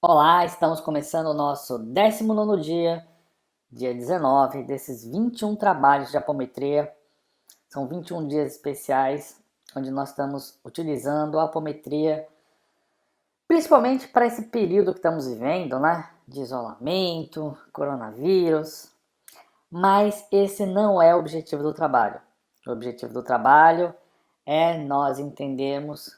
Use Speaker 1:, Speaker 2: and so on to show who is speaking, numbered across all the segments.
Speaker 1: Olá, estamos começando o nosso 19º dia, dia 19, desses 21 trabalhos de apometria. São 21 dias especiais, onde nós estamos utilizando a apometria, principalmente para esse período que estamos vivendo, né? De isolamento, coronavírus. Mas esse não é o objetivo do trabalho. O objetivo do trabalho é nós entendermos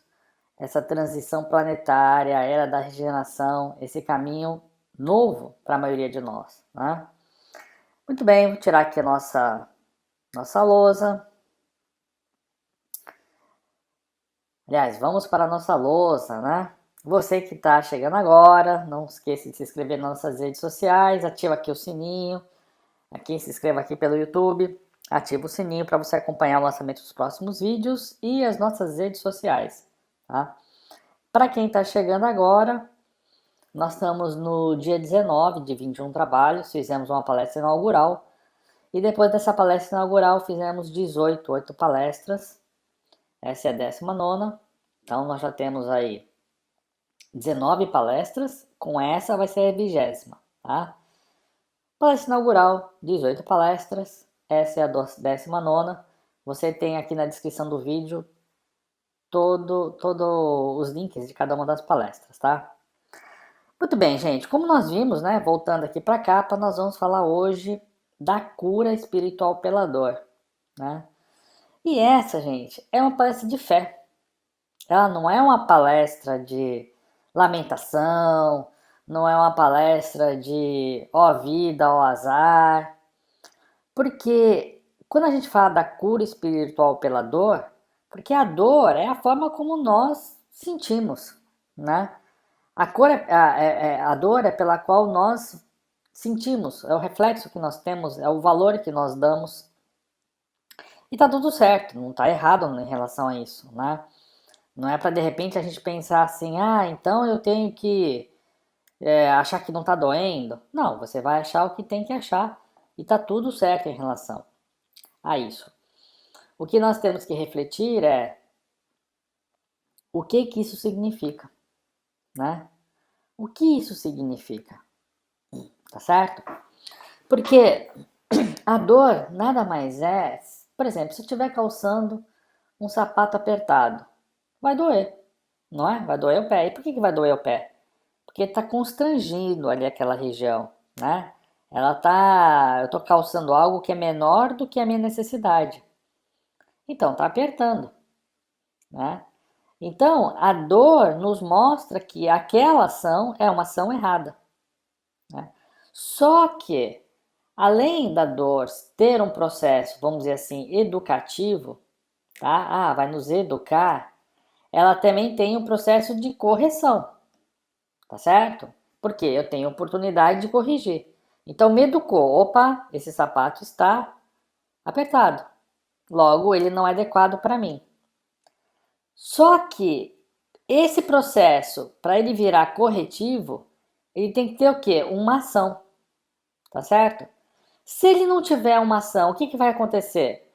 Speaker 1: essa transição planetária, a era da regeneração, esse caminho novo para a maioria de nós, né? Muito bem, vou tirar aqui a nossa lousa. Aliás, vamos para a nossa lousa, né? Você que está chegando agora, não esqueça de se inscrever nas nossas redes sociais, ativa aqui o sininho, aqui se inscreva aqui pelo YouTube, ativa o sininho para você acompanhar o lançamento dos próximos vídeos e as nossas redes sociais, tá? Para quem está chegando agora, nós estamos no dia 19 de 21 trabalhos, fizemos uma palestra inaugural e depois dessa palestra inaugural fizemos 8 palestras, essa é a 19ª, então nós já temos aí 19 palestras, com essa vai ser a 20ª, tá? Palestra inaugural, 18 palestras, essa é a 19ª, você tem aqui na descrição do vídeo todos os links de cada uma das palestras, tá? Muito bem, gente. Como nós vimos, né? Voltando aqui para a capa, nós vamos falar hoje da cura espiritual pela dor, né? E essa, gente, é uma palestra de fé. Ela não é uma palestra de lamentação, não é uma palestra de ó vida, ó azar. Porque quando a gente fala da cura espiritual pela dor, porque a dor é a forma como nós sentimos, né? A dor é pela qual nós sentimos, é o reflexo que nós temos, é o valor que nós damos. E tá tudo certo, não tá errado em relação a isso, né? Não é para de repente a gente pensar assim, ah, então eu tenho que achar que não tá doendo. Não, você vai achar o que tem que achar e tá tudo certo em relação a isso. O que nós temos que refletir é o que que isso significa, né? O que isso significa, tá certo? Porque a dor nada mais é, por exemplo, se eu estiver calçando um sapato apertado, vai doer, não é? Vai doer o pé. E por que vai doer o pé? Porque está constrangindo ali aquela região, né? Eu estou calçando algo que é menor do que a minha necessidade. Então, está apertando, né? Então, a dor nos mostra que aquela ação é uma ação errada, né? Só que além da dor ter um processo, vamos dizer assim, educativo, tá? Ah, vai nos educar. Ela também tem um processo de correção, tá certo? Porque eu tenho oportunidade de corrigir. Então me educou. Opa, esse sapato está apertado. Logo, ele não é adequado para mim. Só que esse processo, para ele virar corretivo, ele tem que ter o quê? Uma ação, tá certo? Se ele não tiver uma ação, o que vai acontecer?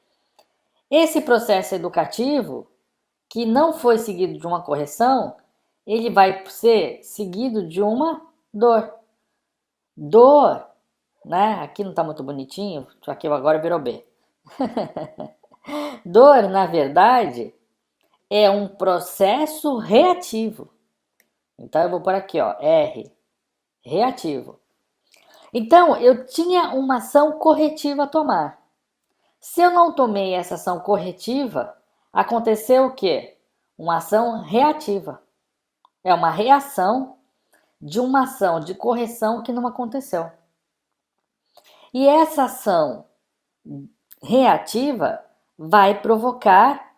Speaker 1: Esse processo educativo, que não foi seguido de uma correção, ele vai ser seguido de uma dor. Dor, né? Aqui não está muito bonitinho, aqui agora virou B. Dor, na verdade, é um processo reativo. Então eu vou por aqui, ó, R, reativo. Então eu tinha uma ação corretiva a tomar. Se eu não tomei essa ação corretiva, aconteceu o quê? Uma ação reativa. É uma reação de uma ação de correção que não aconteceu. E essa ação reativa vai provocar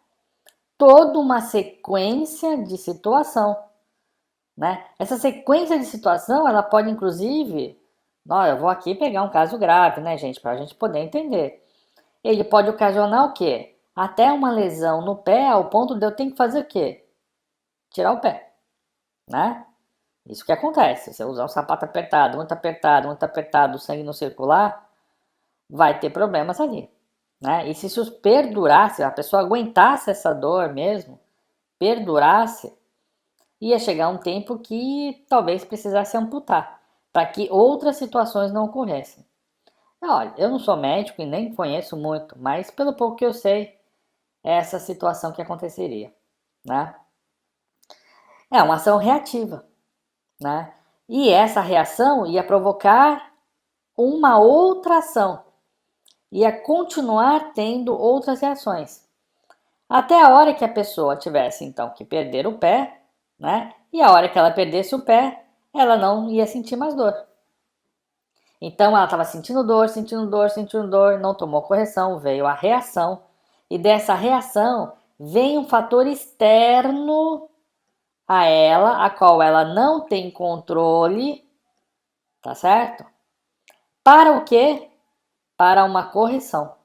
Speaker 1: toda uma sequência de situação, né? Essa sequência de situação, ela pode inclusive, eu vou aqui pegar um caso grave, né, gente, para a gente poder entender. Ele pode ocasionar o quê? Até uma lesão no pé, ao ponto de eu ter que fazer o quê? Tirar o pé, né? Isso que acontece. Se você usar um sapato muito apertado, o sangue não circular, vai ter problemas ali, né? E se isso perdurasse, a pessoa aguentasse essa dor mesmo, perdurasse, ia chegar um tempo que talvez precisasse amputar, para que outras situações não ocorressem. Olha, eu não sou médico e nem conheço muito, mas pelo pouco que eu sei, é essa situação que aconteceria, né? É uma ação reativa, né? E essa reação ia provocar uma outra ação, ia continuar tendo outras reações. Até a hora que a pessoa tivesse então que perder o pé, né? E a hora que ela perdesse o pé, ela não ia sentir mais dor. Então ela estava sentindo dor, sentindo dor, sentindo dor, não tomou correção, veio a reação. E dessa reação vem um fator externo a ela, a qual ela não tem controle, tá certo? Para o quê? Para uma correção,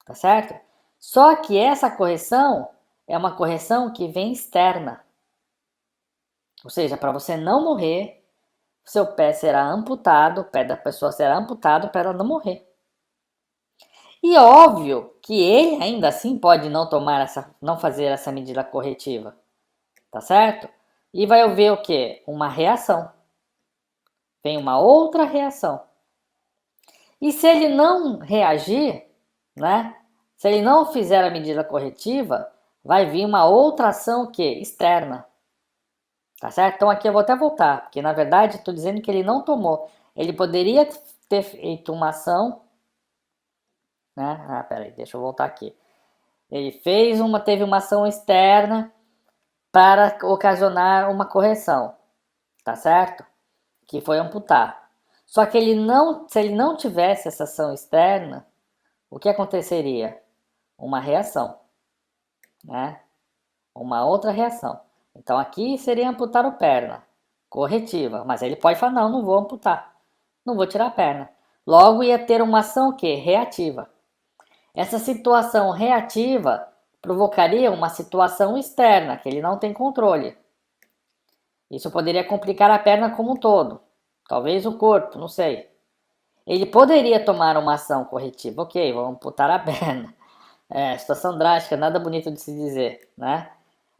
Speaker 1: tá certo? Só que essa correção é uma correção que vem externa. Ou seja, para você não morrer, seu pé será amputado, o pé da pessoa será amputado para ela não morrer. E óbvio que ele ainda assim pode não fazer essa medida corretiva, tá certo? E vai haver o quê? Uma reação. Vem uma outra reação. E se ele não reagir, né? Se ele não fizer a medida corretiva, vai vir uma outra ação que externa. Tá certo? Então aqui eu vou até voltar, porque na verdade estou dizendo que ele não tomou. Ele poderia ter feito uma ação, né? Ah, peraí, deixa eu voltar aqui. Ele teve uma ação externa para ocasionar uma correção, tá certo? Que foi amputar. Só que se ele não tivesse essa ação externa, o que aconteceria? Uma reação, né? Uma outra reação. Então aqui seria amputar o perna, corretiva, mas ele pode falar, não vou amputar, não vou tirar a perna. Logo ia ter uma ação o quê? Reativa. Essa situação reativa provocaria uma situação externa, que ele não tem controle. Isso poderia complicar a perna como um todo, talvez o corpo, não sei. Ele poderia tomar uma ação corretiva, ok, vamos amputar a perna. É, situação drástica, nada bonito de se dizer, né?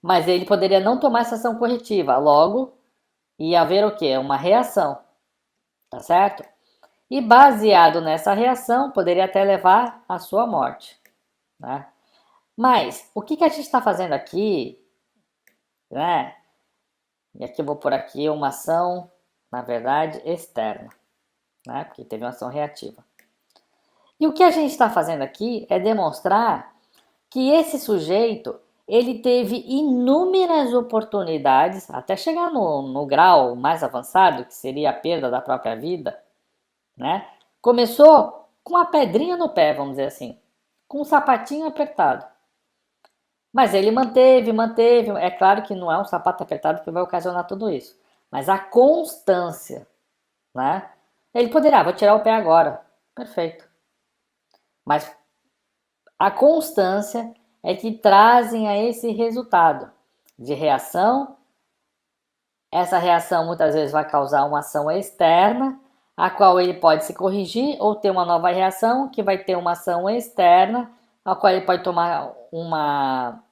Speaker 1: Mas ele poderia não tomar essa ação corretiva, logo ia haver o quê? Uma reação, tá certo? E baseado nessa reação, poderia até levar à sua morte, né? Mas o que a gente está fazendo aqui, né? E aqui eu vou por aqui uma ação, na verdade, externa, né? Porque teve uma ação reativa. E o que a gente está fazendo aqui é demonstrar que esse sujeito ele teve inúmeras oportunidades, até chegar no grau mais avançado, que seria a perda da própria vida, né? Começou com a pedrinha no pé, vamos dizer assim, com um sapatinho apertado. Mas ele manteve. É claro que não é um sapato apertado que vai ocasionar tudo isso, mas a constância, né? Ele poderia, vou tirar o pé agora, perfeito. Mas a constância é que trazem a esse resultado de reação. Essa reação muitas vezes vai causar uma ação externa, a qual ele pode se corrigir ou ter uma nova reação que vai ter uma ação externa, a qual ele pode tomar uma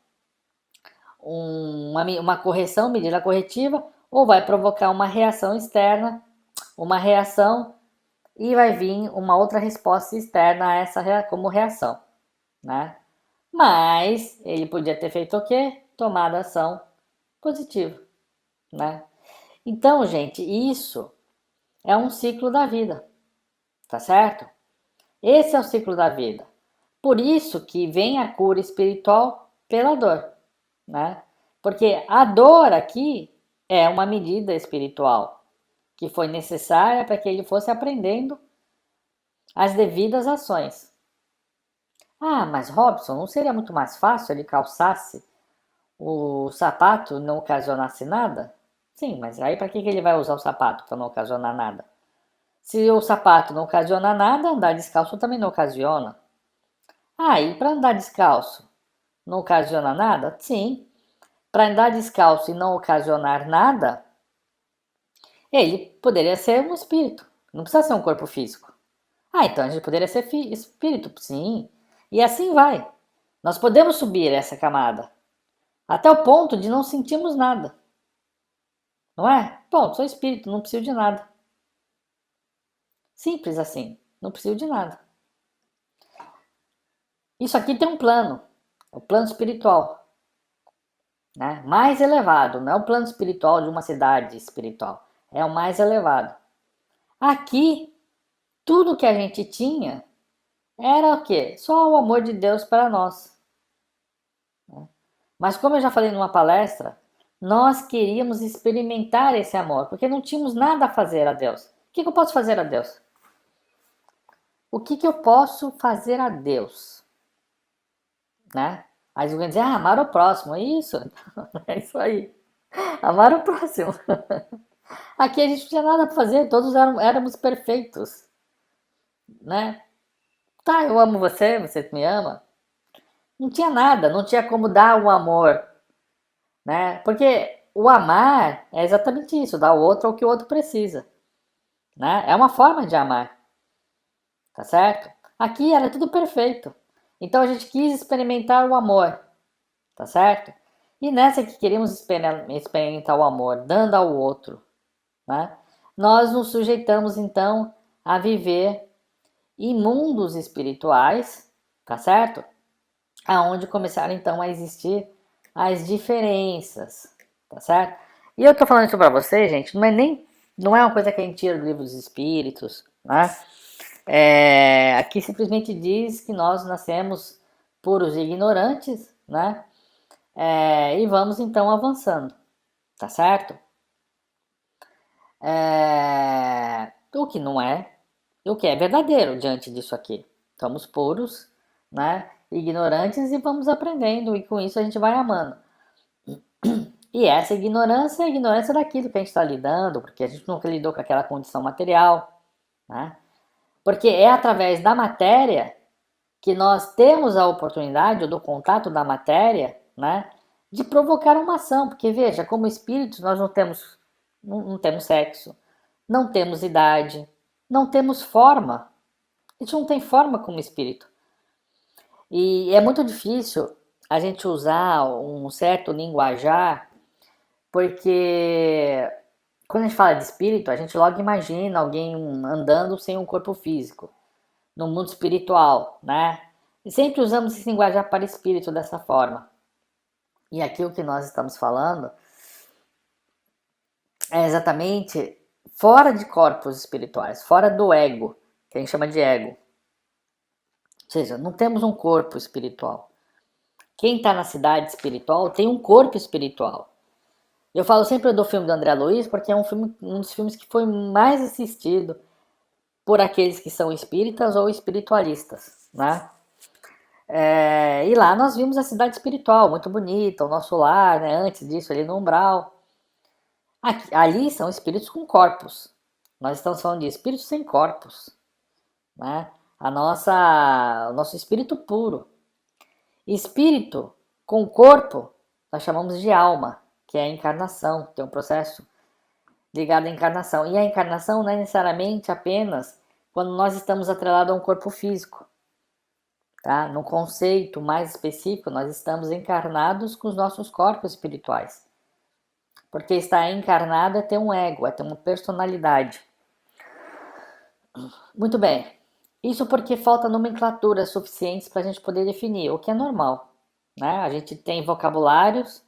Speaker 1: correção, medida corretiva, ou vai provocar uma reação externa, uma reação, e vai vir uma outra resposta externa a essa como reação, né? Mas ele podia ter feito o quê? Tomado ação positiva, né? Então, gente, isso é um ciclo da vida, tá certo? Esse é o ciclo da vida. Por isso que vem a cura espiritual pela dor, né? Porque a dor aqui é uma medida espiritual que foi necessária para que ele fosse aprendendo as devidas ações. Ah, mas Robson, não seria muito mais fácil ele calçasse o sapato e não ocasionasse nada? Sim, mas aí para que ele vai usar o sapato para não ocasionar nada? Se o sapato não ocasiona nada, andar descalço também não ocasiona. Ah, e para andar descalço não ocasiona nada? Sim. Para andar descalço e não ocasionar nada, ele poderia ser um espírito. Não precisa ser um corpo físico. Ah, então a gente poderia ser espírito, sim. E assim vai. Nós podemos subir essa camada até o ponto de não sentirmos nada. Não é? Bom, sou espírito, não preciso de nada. Simples assim, não preciso de nada. Isso aqui tem um plano, o plano espiritual, né? Mais elevado, não é o plano espiritual de uma cidade espiritual, é o mais elevado. Aqui, tudo que a gente tinha era o quê? Só o amor de Deus para nós. Mas como eu já falei numa palestra, nós queríamos experimentar esse amor, porque não tínhamos nada a fazer a Deus. O que eu posso fazer a Deus? O que eu posso fazer a Deus? Né? Aí alguém diz, amar o próximo, é isso? É isso aí. Amar o próximo. Aqui a gente não tinha nada para fazer, todos éramos perfeitos. Né? Tá, eu amo você, você me ama. Não tinha nada, não tinha como dar o amor. Né? Porque o amar é exatamente isso, dar ao outro o que o outro precisa. Né? É uma forma de amar. Tá certo? Aqui era tudo perfeito. Então a gente quis experimentar o amor. Tá certo? E nessa que queríamos experimentar o amor, dando ao outro, né? Nós nos sujeitamos então a viver em mundos espirituais, tá certo? Aonde começaram então a existir as diferenças, tá certo? E eu tô falando isso para vocês, gente, não é uma coisa que a gente tira do livro dos espíritos, né? Aqui simplesmente diz que nós nascemos puros e ignorantes, né? E vamos então avançando, tá certo? O que não é, o que é verdadeiro diante disso aqui. Somos puros, né? Ignorantes e vamos aprendendo, e com isso a gente vai amando. E essa ignorância é a ignorância daquilo que a gente está lidando, porque a gente nunca lidou com aquela condição material, né? Porque é através da matéria que nós temos a oportunidade, ou do contato da matéria, né, de provocar uma ação. Porque veja, como espíritos nós não temos sexo, não temos idade, não temos forma. A gente não tem forma como espírito. E é muito difícil a gente usar um certo linguajar, porque quando a gente fala de espírito, a gente logo imagina alguém andando sem um corpo físico, no mundo espiritual, né? E sempre usamos esse linguajar para espírito dessa forma. E aqui o que nós estamos falando é exatamente fora de corpos espirituais, fora do ego, que a gente chama de ego. Ou seja, não temos um corpo espiritual. Quem está na cidade espiritual tem um corpo espiritual. Eu falo sempre do filme do André Luiz porque é um dos filmes que foi mais assistido por aqueles que são espíritas ou espiritualistas, né? E lá nós vimos a cidade espiritual, muito bonita, o nosso lar, né? Antes disso, ali no umbral. Ali são espíritos com corpos. Nós estamos falando de espíritos sem corpos, né? O nosso espírito puro. Espírito com corpo, nós chamamos de alma, que é a encarnação, tem um processo ligado à encarnação. E a encarnação não é necessariamente apenas quando nós estamos atrelados a um corpo físico. Tá? No conceito mais específico, nós estamos encarnados com os nossos corpos espirituais. Porque estar encarnado é ter um ego, é ter uma personalidade. Muito bem. Isso porque falta nomenclaturas suficientes para a gente poder definir, o que é normal. Né? A gente tem vocabulários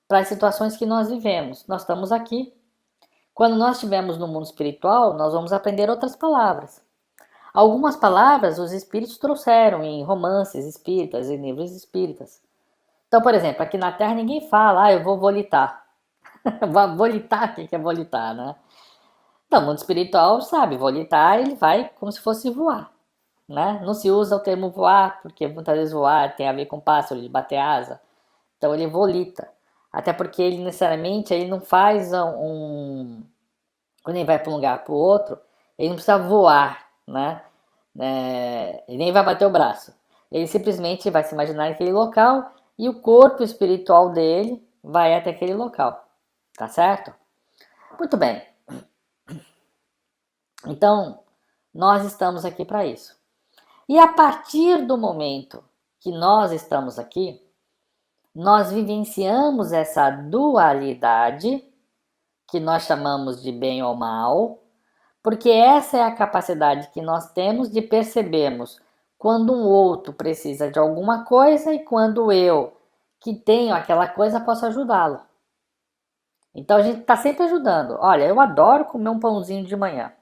Speaker 1: para as situações que nós vivemos. Nós estamos aqui. Quando nós estivermos no mundo espiritual, nós vamos aprender outras palavras. Algumas palavras os espíritos trouxeram em romances espíritas, em livros espíritas. Então, por exemplo, aqui na Terra ninguém fala, eu vou volitar. Volitar, o que é volitar, né? Então, o mundo espiritual sabe, volitar, ele vai como se fosse voar, né? Não se usa o termo voar, porque muitas vezes voar tem a ver com pássaro, de bater asa. Então, ele volita. Até porque ele necessariamente ele não faz quando ele vai para um lugar para o outro, ele não precisa voar, né? Ele nem vai bater o braço. Ele simplesmente vai se imaginar naquele local e o corpo espiritual dele vai até aquele local. Tá certo? Muito bem. Então, nós estamos aqui para isso. E a partir do momento que nós estamos aqui, nós vivenciamos essa dualidade que nós chamamos de bem ou mal, porque essa é a capacidade que nós temos de percebermos quando um outro precisa de alguma coisa e quando eu, que tenho aquela coisa, posso ajudá-lo. Então a gente está sempre ajudando. Olha, eu adoro comer um pãozinho de manhã.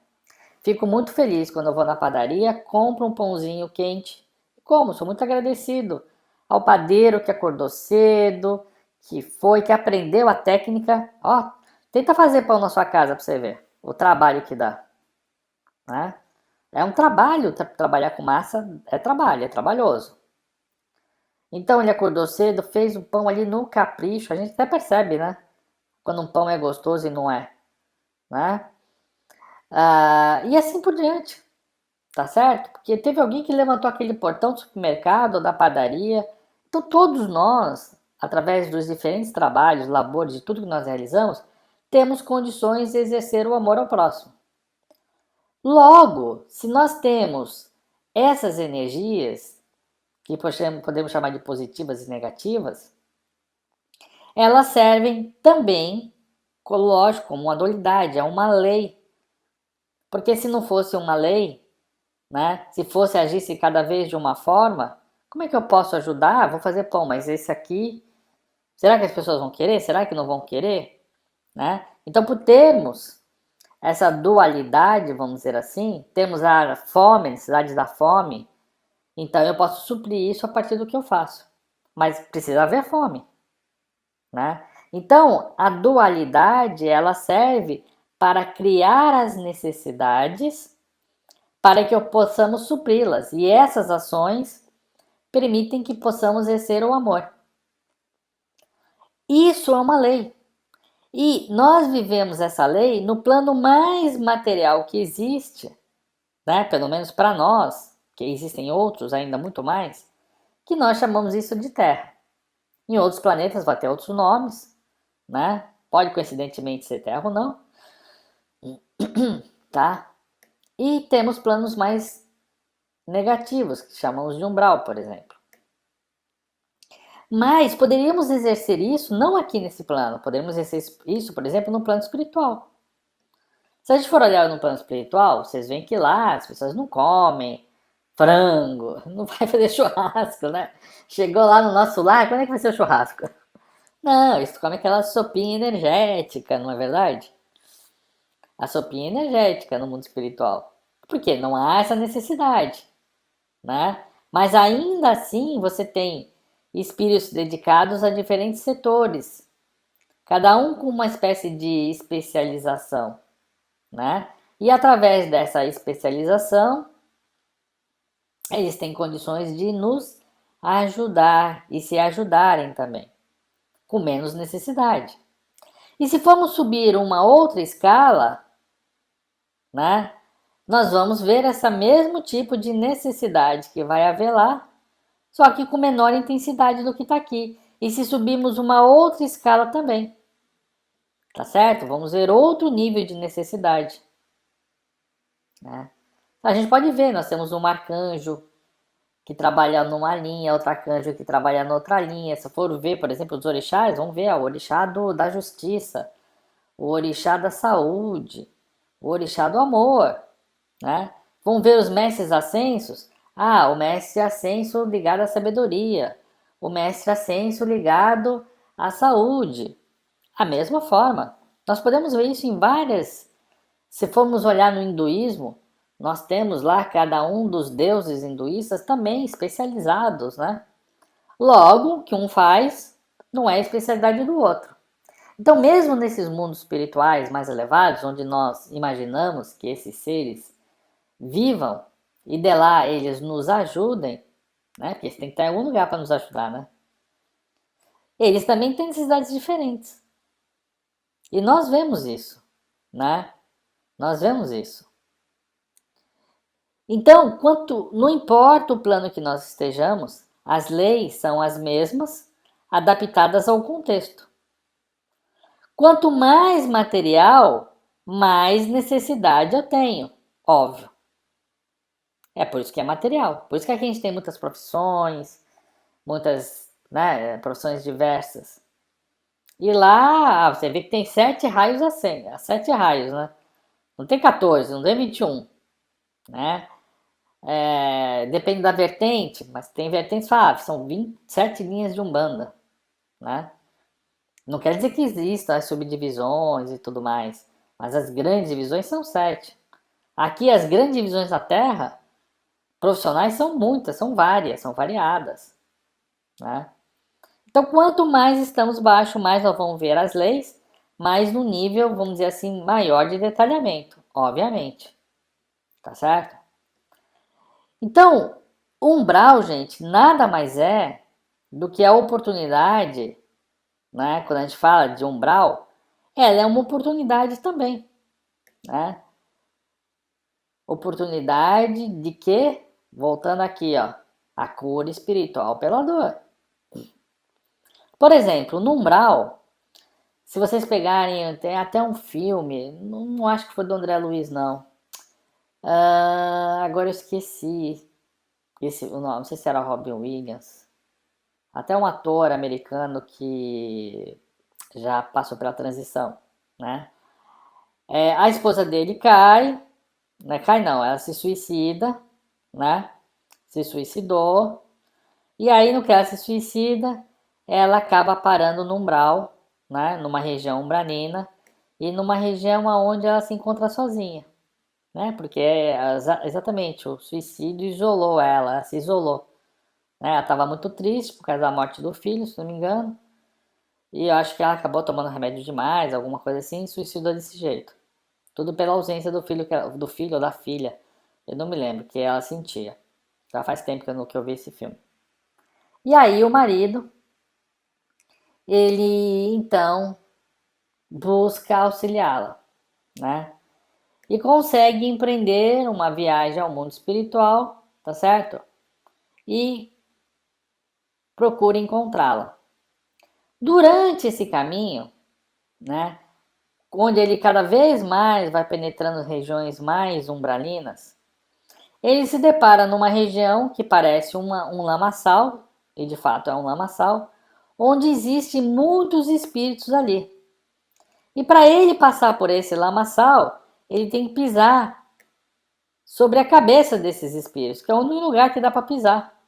Speaker 1: Fico muito feliz quando eu vou na padaria, compro um pãozinho quente. Como? Sou muito agradecido ao padeiro que acordou cedo, que aprendeu a técnica. Ó, tenta fazer pão na sua casa para você ver o trabalho que dá, né? É um trabalho, trabalhar com massa é trabalho, é trabalhoso. Então ele acordou cedo, fez o pão ali no capricho, a gente até percebe, né? Quando um pão é gostoso e não é, né? E assim por diante, tá certo? Porque teve alguém que levantou aquele portão do supermercado ou da padaria. Então todos nós, através dos diferentes trabalhos, labores, de tudo que nós realizamos, temos condições de exercer o amor ao próximo. Logo, se nós temos essas energias, que podemos chamar de positivas e negativas, elas servem também, lógico, como uma dualidade, é uma lei. Porque se não fosse uma lei, né, se fosse agisse cada vez de uma forma, como é que eu posso ajudar? Vou fazer pão, mas esse aqui, será que as pessoas vão querer? Será que não vão querer? Né? Então, por termos essa dualidade, vamos dizer assim, temos a fome, a necessidade da fome, então eu posso suprir isso a partir do que eu faço. Mas precisa haver fome, né? Então, a dualidade, ela serve para criar as necessidades para que possamos supri-las. E essas ações permitem que possamos exercer o amor. Isso é uma lei. E nós vivemos essa lei no plano mais material que existe, né? Pelo menos para nós, que existem outros ainda muito mais, que nós chamamos isso de Terra. Em outros planetas vai ter outros nomes, né? Pode coincidentemente ser Terra ou não, tá? E temos planos mais negativos, que chamamos de umbral, por exemplo. Mas poderíamos exercer isso não aqui nesse plano, poderíamos exercer isso, por exemplo, no plano espiritual. Se a gente for olhar no plano espiritual, vocês veem que lá as pessoas não comem frango, não vai fazer churrasco, né? Chegou lá no nosso lar, quando é que vai ser o churrasco? Não, eles comem aquela sopinha energética, não é verdade? A sopinha energética no mundo espiritual. Por quê? Não há essa necessidade, né? Mas ainda assim você tem espíritos dedicados a diferentes setores, cada um com uma espécie de especialização, né? E através dessa especialização, eles têm condições de nos ajudar e se ajudarem também, com menos necessidade. E se formos subir uma outra escala, né? Nós vamos ver esse mesmo tipo de necessidade que vai haver lá, só que com menor intensidade do que está aqui. E se subirmos uma outra escala também, tá certo? Vamos ver outro nível de necessidade, né? A gente pode ver, nós temos um arcanjo que trabalha numa linha, outro arcanjo que trabalha noutra linha. Se for ver, por exemplo, os orixás, vamos ver o orixá da justiça, o orixá da saúde, o orixá do amor, né? Vamos ver os mestres ascensos. O mestre ascenso ligado à sabedoria, o mestre ascenso ligado à saúde. A mesma forma, nós podemos ver isso em várias. Se formos olhar no hinduísmo, nós temos lá cada um dos deuses hinduístas também especializados, né? Logo, o que um faz não é a especialidade do outro. Então, mesmo nesses mundos espirituais mais elevados, onde nós imaginamos que esses seres vivam e de lá eles nos ajudem, né? Porque eles têm que estar em algum lugar para nos ajudar, né? Eles também têm necessidades diferentes. E nós vemos isso, né? Nós vemos isso. Então, não importa o plano que nós estejamos, as leis são as mesmas, adaptadas ao contexto. Quanto mais material, mais necessidade eu tenho, óbvio. É por isso que é material. Por isso que aqui a gente tem muitas profissões, muitas, né, profissões diversas. E lá você vê que tem 7 raios assim, 7 raios, né? Não tem 14, não tem 21, né? Depende da vertente, mas tem vertentes, são 27 linhas de Umbanda, né? Não quer dizer que existam as subdivisões e tudo mais, mas as grandes divisões são 7. Aqui as grandes divisões da Terra, profissionais são muitas, são várias, são variadas, né? Então, quanto mais estamos baixo, mais nós vamos ver as leis, mais no nível, vamos dizer assim, maior de detalhamento, obviamente, tá certo? Então, o umbral, gente, nada mais é do que a oportunidade, né? Quando a gente fala de umbral, ela é uma oportunidade também, né? Oportunidade de quê? Voltando aqui, ó, a cura espiritual pela dor. Por exemplo, no umbral, se vocês pegarem, tem até um filme, não acho que foi do André Luiz, não. Agora eu esqueci o nome, não sei se era Robin Williams. Até um ator americano que já passou pela transição, né? A esposa dele cai, né? Cai não, ela se suicida, né? Se suicidou. E aí, no que ela se suicida, ela acaba parando no umbral, né? Numa região umbralina e numa região onde ela se encontra sozinha, né? Porque exatamente o suicídio isolou ela se isolou, né? Ela estava muito triste por causa da morte do filho, se não me engano, e eu acho que ela acabou tomando remédio demais, alguma coisa assim, e suicidou desse jeito. Tudo pela ausência do filho ou da filha, eu não me lembro, que ela sentia. Já faz tempo que eu vi esse filme. E aí o marido, ele então busca auxiliá-la, né? E consegue empreender uma viagem ao mundo espiritual, tá certo? E procura encontrá-la. Durante esse caminho, né, onde ele cada vez mais vai penetrando regiões mais umbralinas, ele se depara numa região que parece um lamaçal, e de fato é um lamaçal, onde existem muitos espíritos ali. E para ele passar por esse lamaçal, ele tem que pisar sobre a cabeça desses espíritos, que é o único lugar que dá para pisar,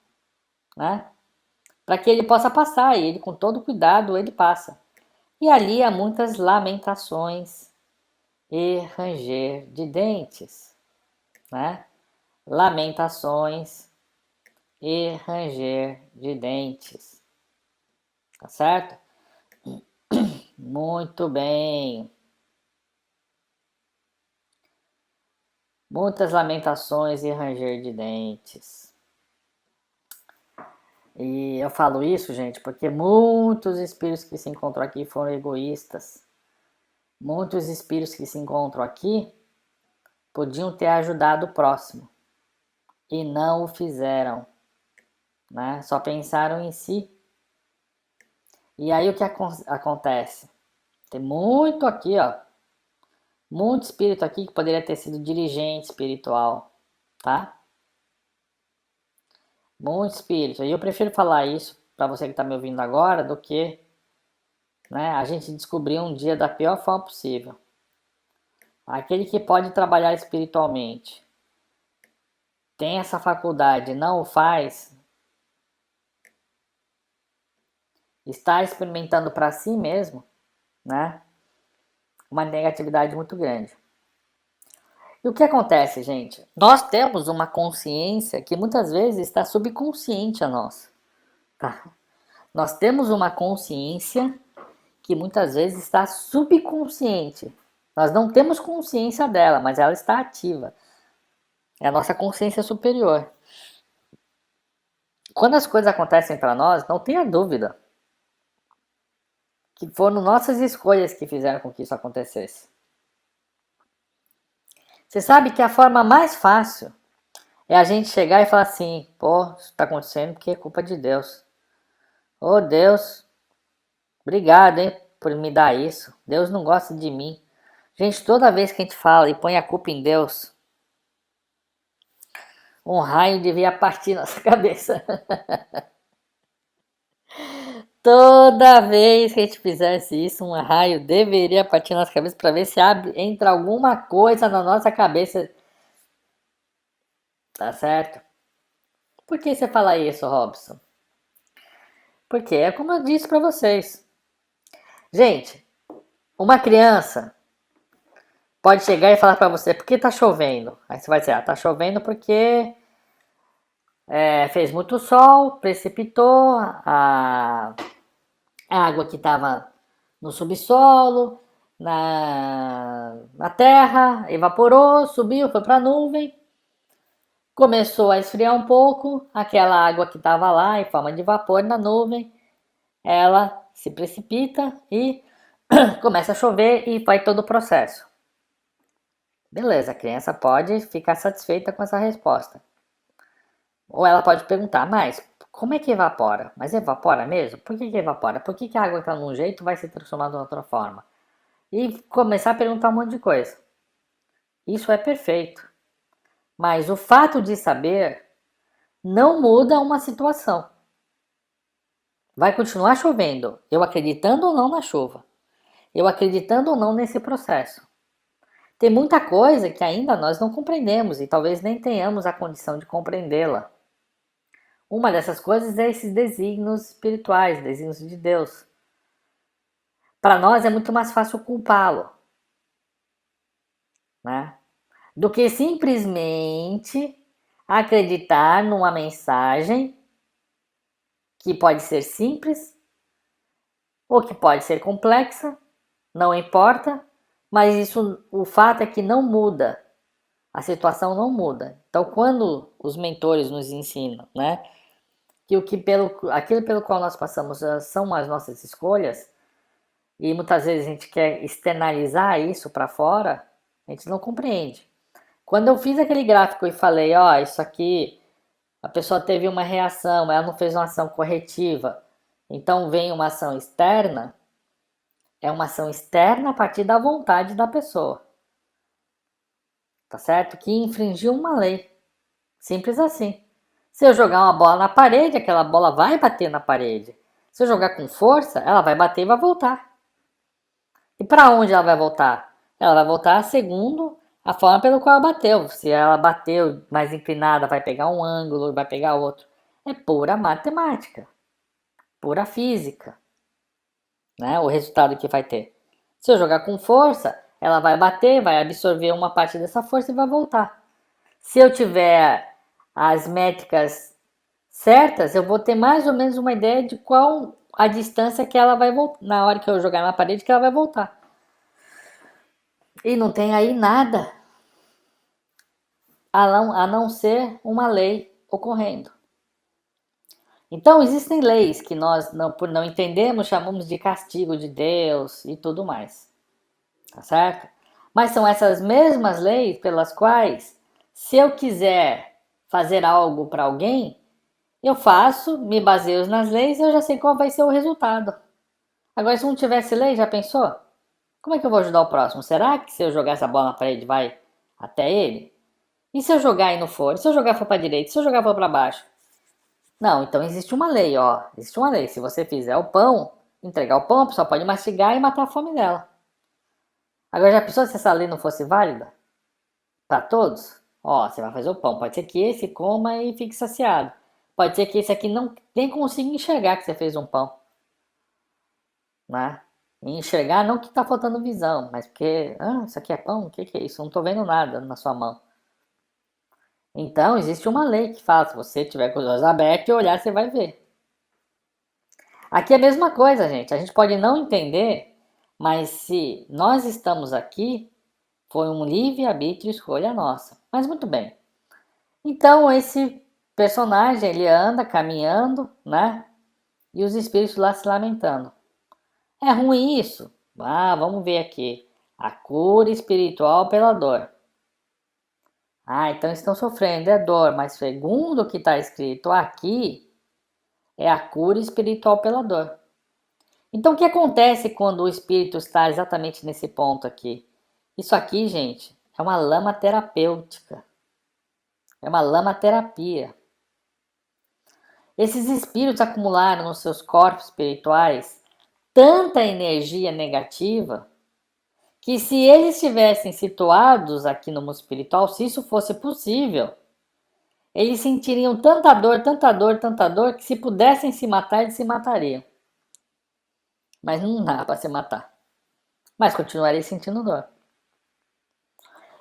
Speaker 1: né? Para que ele possa passar, e ele com todo cuidado ele passa. E ali há muitas lamentações e ranger de dentes, né? Lamentações e ranger de dentes, tá certo? Muito bem. Muitas lamentações e ranger de dentes. E eu falo isso, gente, porque muitos espíritos que se encontram aqui foram egoístas. Muitos espíritos que se encontram aqui podiam ter ajudado o próximo e não o fizeram, né? Só pensaram em si. E aí o que acontece? Tem muito aqui, ó, muito espírito aqui que poderia ter sido dirigente espiritual, tá? Muito espírito. E eu prefiro falar isso para você que está me ouvindo agora do que, né, a gente descobrir um dia da pior forma possível. Aquele que pode trabalhar espiritualmente, tem essa faculdade, não o faz, está experimentando para si mesmo, né, uma negatividade muito grande. E o que acontece, gente? Nós temos uma consciência que muitas vezes está subconsciente a nós, tá? Nós temos uma consciência que muitas vezes está subconsciente. Nós não temos consciência dela, mas ela está ativa. É a nossa consciência superior. Quando as coisas acontecem para nós, não tenha dúvida que foram nossas escolhas que fizeram com que isso acontecesse. Você sabe que a forma mais fácil é a gente chegar e falar assim: pô, isso está acontecendo porque é culpa de Deus. Ô Deus, obrigado, hein, por me dar isso. Deus não gosta de mim. Gente, toda vez que a gente fala e põe a culpa em Deus, um raio devia partir nossa cabeça. Toda vez que a gente fizesse isso, um raio deveria partir na nossa cabeça para ver se entra alguma coisa na nossa cabeça. Tá certo? Por que você fala isso, Robson? Porque é como eu disse para vocês. Gente, uma criança pode chegar e falar para você, por que tá chovendo? Aí você vai dizer, tá chovendo porque fez muito sol, precipitou, a água que estava no subsolo, na terra, evaporou, subiu, foi para a nuvem, começou a esfriar um pouco, aquela água que estava lá em forma de vapor na nuvem, ela se precipita e começa a chover e vai todo o processo. Beleza, a criança pode ficar satisfeita com essa resposta. Ou ela pode perguntar, mas como é que evapora? Mas evapora mesmo? Por que evapora? Por que a água está num jeito e vai se transformar de outra forma? E começar a perguntar um monte de coisa. Isso é perfeito. Mas o fato de saber não muda uma situação. Vai continuar chovendo, eu acreditando ou não na chuva. Eu acreditando ou não nesse processo. Tem muita coisa que ainda nós não compreendemos e talvez nem tenhamos a condição de compreendê-la. Uma dessas coisas é esses desígnios espirituais, desígnios de Deus. Para nós é muito mais fácil culpá-lo, né? Do que simplesmente acreditar numa mensagem que pode ser simples ou que pode ser complexa, não importa, mas isso, o fato é que não muda, a situação não muda. Então, quando os mentores nos ensinam, né, que aquilo pelo qual nós passamos são as nossas escolhas, e muitas vezes a gente quer externalizar isso para fora, a gente não compreende. Quando eu fiz aquele gráfico e falei, ó, isso aqui, a pessoa teve uma reação, ela não fez uma ação corretiva, então vem uma ação externa, é uma ação externa a partir da vontade da pessoa, tá certo? Que infringiu uma lei, simples assim. Se eu jogar uma bola na parede, aquela bola vai bater na parede. Se eu jogar com força, ela vai bater e vai voltar. E para onde ela vai voltar? Ela vai voltar segundo a forma pelo qual ela bateu. Se ela bateu mais inclinada, vai pegar um ângulo, vai pegar outro. É pura matemática, pura física, né? O resultado que vai ter. Se eu jogar com força, ela vai bater, vai absorver uma parte dessa força e vai voltar. Se eu tiver as métricas certas, eu vou ter mais ou menos uma ideia de qual a distância que ela vai voltar, na hora que eu jogar na parede, que ela vai voltar. E não tem aí nada a não ser uma lei ocorrendo. Então, existem leis que nós, não, por não entendermos, chamamos de castigo de Deus e tudo mais. Tá certo? Mas são essas mesmas leis pelas quais, se eu quiser fazer algo para alguém, eu faço, me baseio nas leis e eu já sei qual vai ser o resultado. Agora, se não tivesse lei, já pensou? Como é que eu vou ajudar o próximo? Será que se eu jogar essa bola na parede vai até ele? E se eu jogar e não for? E se eu jogar for para direita? E se eu jogar for para baixo? Não, então existe uma lei, ó. Existe uma lei. Se você fizer o pão, entregar o pão, a pessoa pode mastigar e matar a fome dela. Agora, já pensou se essa lei não fosse válida? Para todos? Ó, você vai fazer o pão. Pode ser que esse coma e fique saciado. Pode ser que esse aqui não nem consiga enxergar que você fez um pão. Né? E enxergar não que tá faltando visão, mas porque, isso aqui é pão? O que é isso? Eu não tô vendo nada na sua mão. Então, existe uma lei que fala, se você tiver com os olhos abertos e olhar, você vai ver. Aqui é a mesma coisa, gente. A gente pode não entender, mas se nós estamos aqui, foi um livre-arbítrio escolha nossa. Mas muito bem. Então, esse personagem, ele anda caminhando, né? E os espíritos lá se lamentando. É ruim isso? Ah, vamos ver aqui. A cura espiritual pela dor. Ah, então estão sofrendo, é dor, mas segundo o que está escrito aqui, é a cura espiritual pela dor. Então, o que acontece quando o espírito está exatamente nesse ponto aqui? Isso aqui, gente, é uma lama terapêutica. É uma lama terapia. Esses espíritos acumularam nos seus corpos espirituais tanta energia negativa que se eles estivessem situados aqui no mundo espiritual, se isso fosse possível, eles sentiriam tanta dor, tanta dor, tanta dor, que se pudessem se matar, eles se matariam. Mas não dá para se matar. Mas continuariam sentindo dor.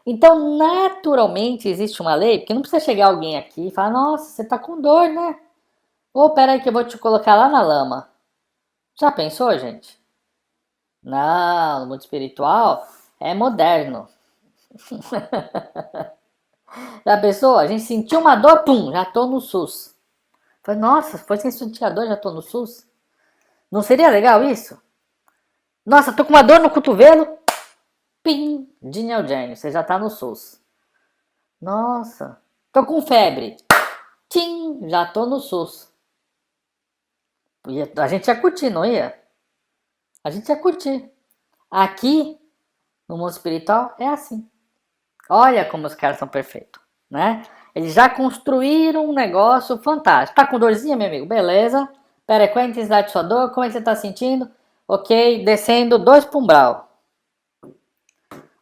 Speaker 1: Então, naturalmente, existe uma lei, porque não precisa chegar alguém aqui e falar, nossa, você tá com dor, né? Ô, peraí que eu vou te colocar lá na lama. Já pensou, gente? Não, no mundo espiritual é moderno. Já pensou? A gente sentiu uma dor, pum, já tô no SUS. Falei, nossa, foi sem sentir a dor, já tô no SUS? Não seria legal isso? Nossa, tô com uma dor no cotovelo. Pim, Dinelgênio, você já tá no SUS. Nossa, tô com febre. Tim, já tô no SUS. A gente ia curtir, não ia? A gente ia curtir. Aqui, no mundo espiritual, é assim. Olha como os caras são perfeitos, né? Eles já construíram um negócio fantástico. Tá com dorzinha, meu amigo? Beleza. Pera aí, qual é a intensidade de sua dor? Como é que você tá sentindo? Ok, descendo 2 para umbral.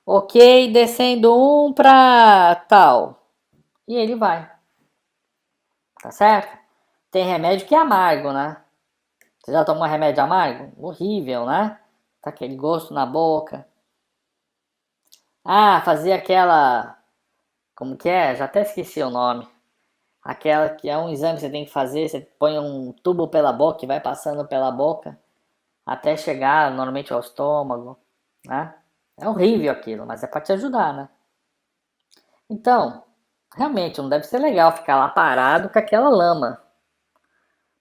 Speaker 1: Ok, descendo 1 para tal. E ele vai. Tá certo? Tem remédio que é amargo, né? Você já tomou remédio amargo? Horrível, né? Tá aquele gosto na boca. Ah, fazia aquela. Como que é? Já até esqueci o nome. Aquela que é um exame que você tem que fazer. Você põe um tubo pela boca e vai passando pela boca até chegar normalmente ao estômago, né? É horrível aquilo, mas é para te ajudar, né? Então, realmente não deve ser legal ficar lá parado com aquela lama.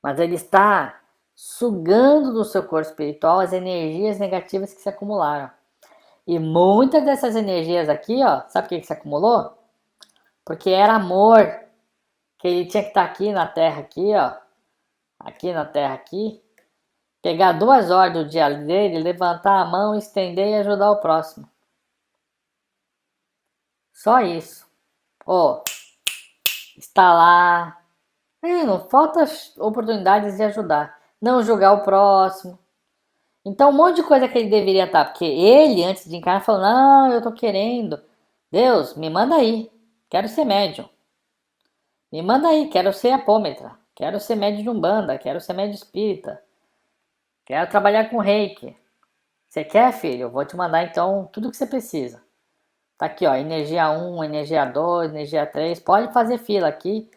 Speaker 1: Mas ele está sugando do seu corpo espiritual as energias negativas que se acumularam. E muitas dessas energias aqui, ó, sabe por que se acumulou? Porque era amor, que ele tinha que estar aqui na Terra, aqui, ó, aqui na Terra, aqui, pegar 2 horas do dia dele, levantar a mão, estender e ajudar o próximo. Só isso. Ó, está lá. Não falta oportunidades de ajudar. Não julgar o próximo. Então, um monte de coisa que ele deveria estar, porque ele, antes de encarnar, falou: Não, eu tô querendo. Deus, me manda aí. Quero ser médium. Me manda aí, quero ser apômetra. Quero ser médium de umbanda. Quero ser médium espírita. Quero trabalhar com reiki. Você quer, filho? Eu vou te mandar então tudo que você precisa. Tá aqui, ó. Energia 1, energia 2, energia 3. Pode fazer fila aqui,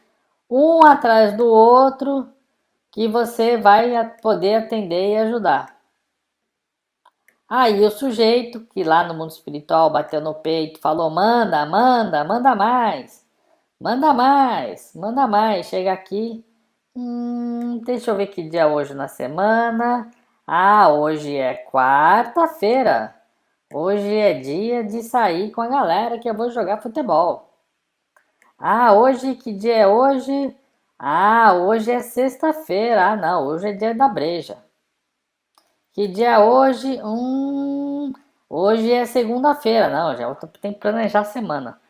Speaker 1: um atrás do outro, que você vai poder atender e ajudar. Aí o sujeito que lá no mundo espiritual bateu no peito, falou: manda, manda, manda mais, manda mais, manda mais. Chega aqui, deixa eu ver que dia é hoje na semana. Ah, hoje é quarta-feira. Hoje é dia de sair com a galera que eu vou jogar futebol. Ah, hoje, que dia é hoje? Ah, hoje é sexta-feira. Ah, não, hoje é dia da breja. Que dia é hoje? Hoje é segunda-feira. Não, já tem que planejar a semana.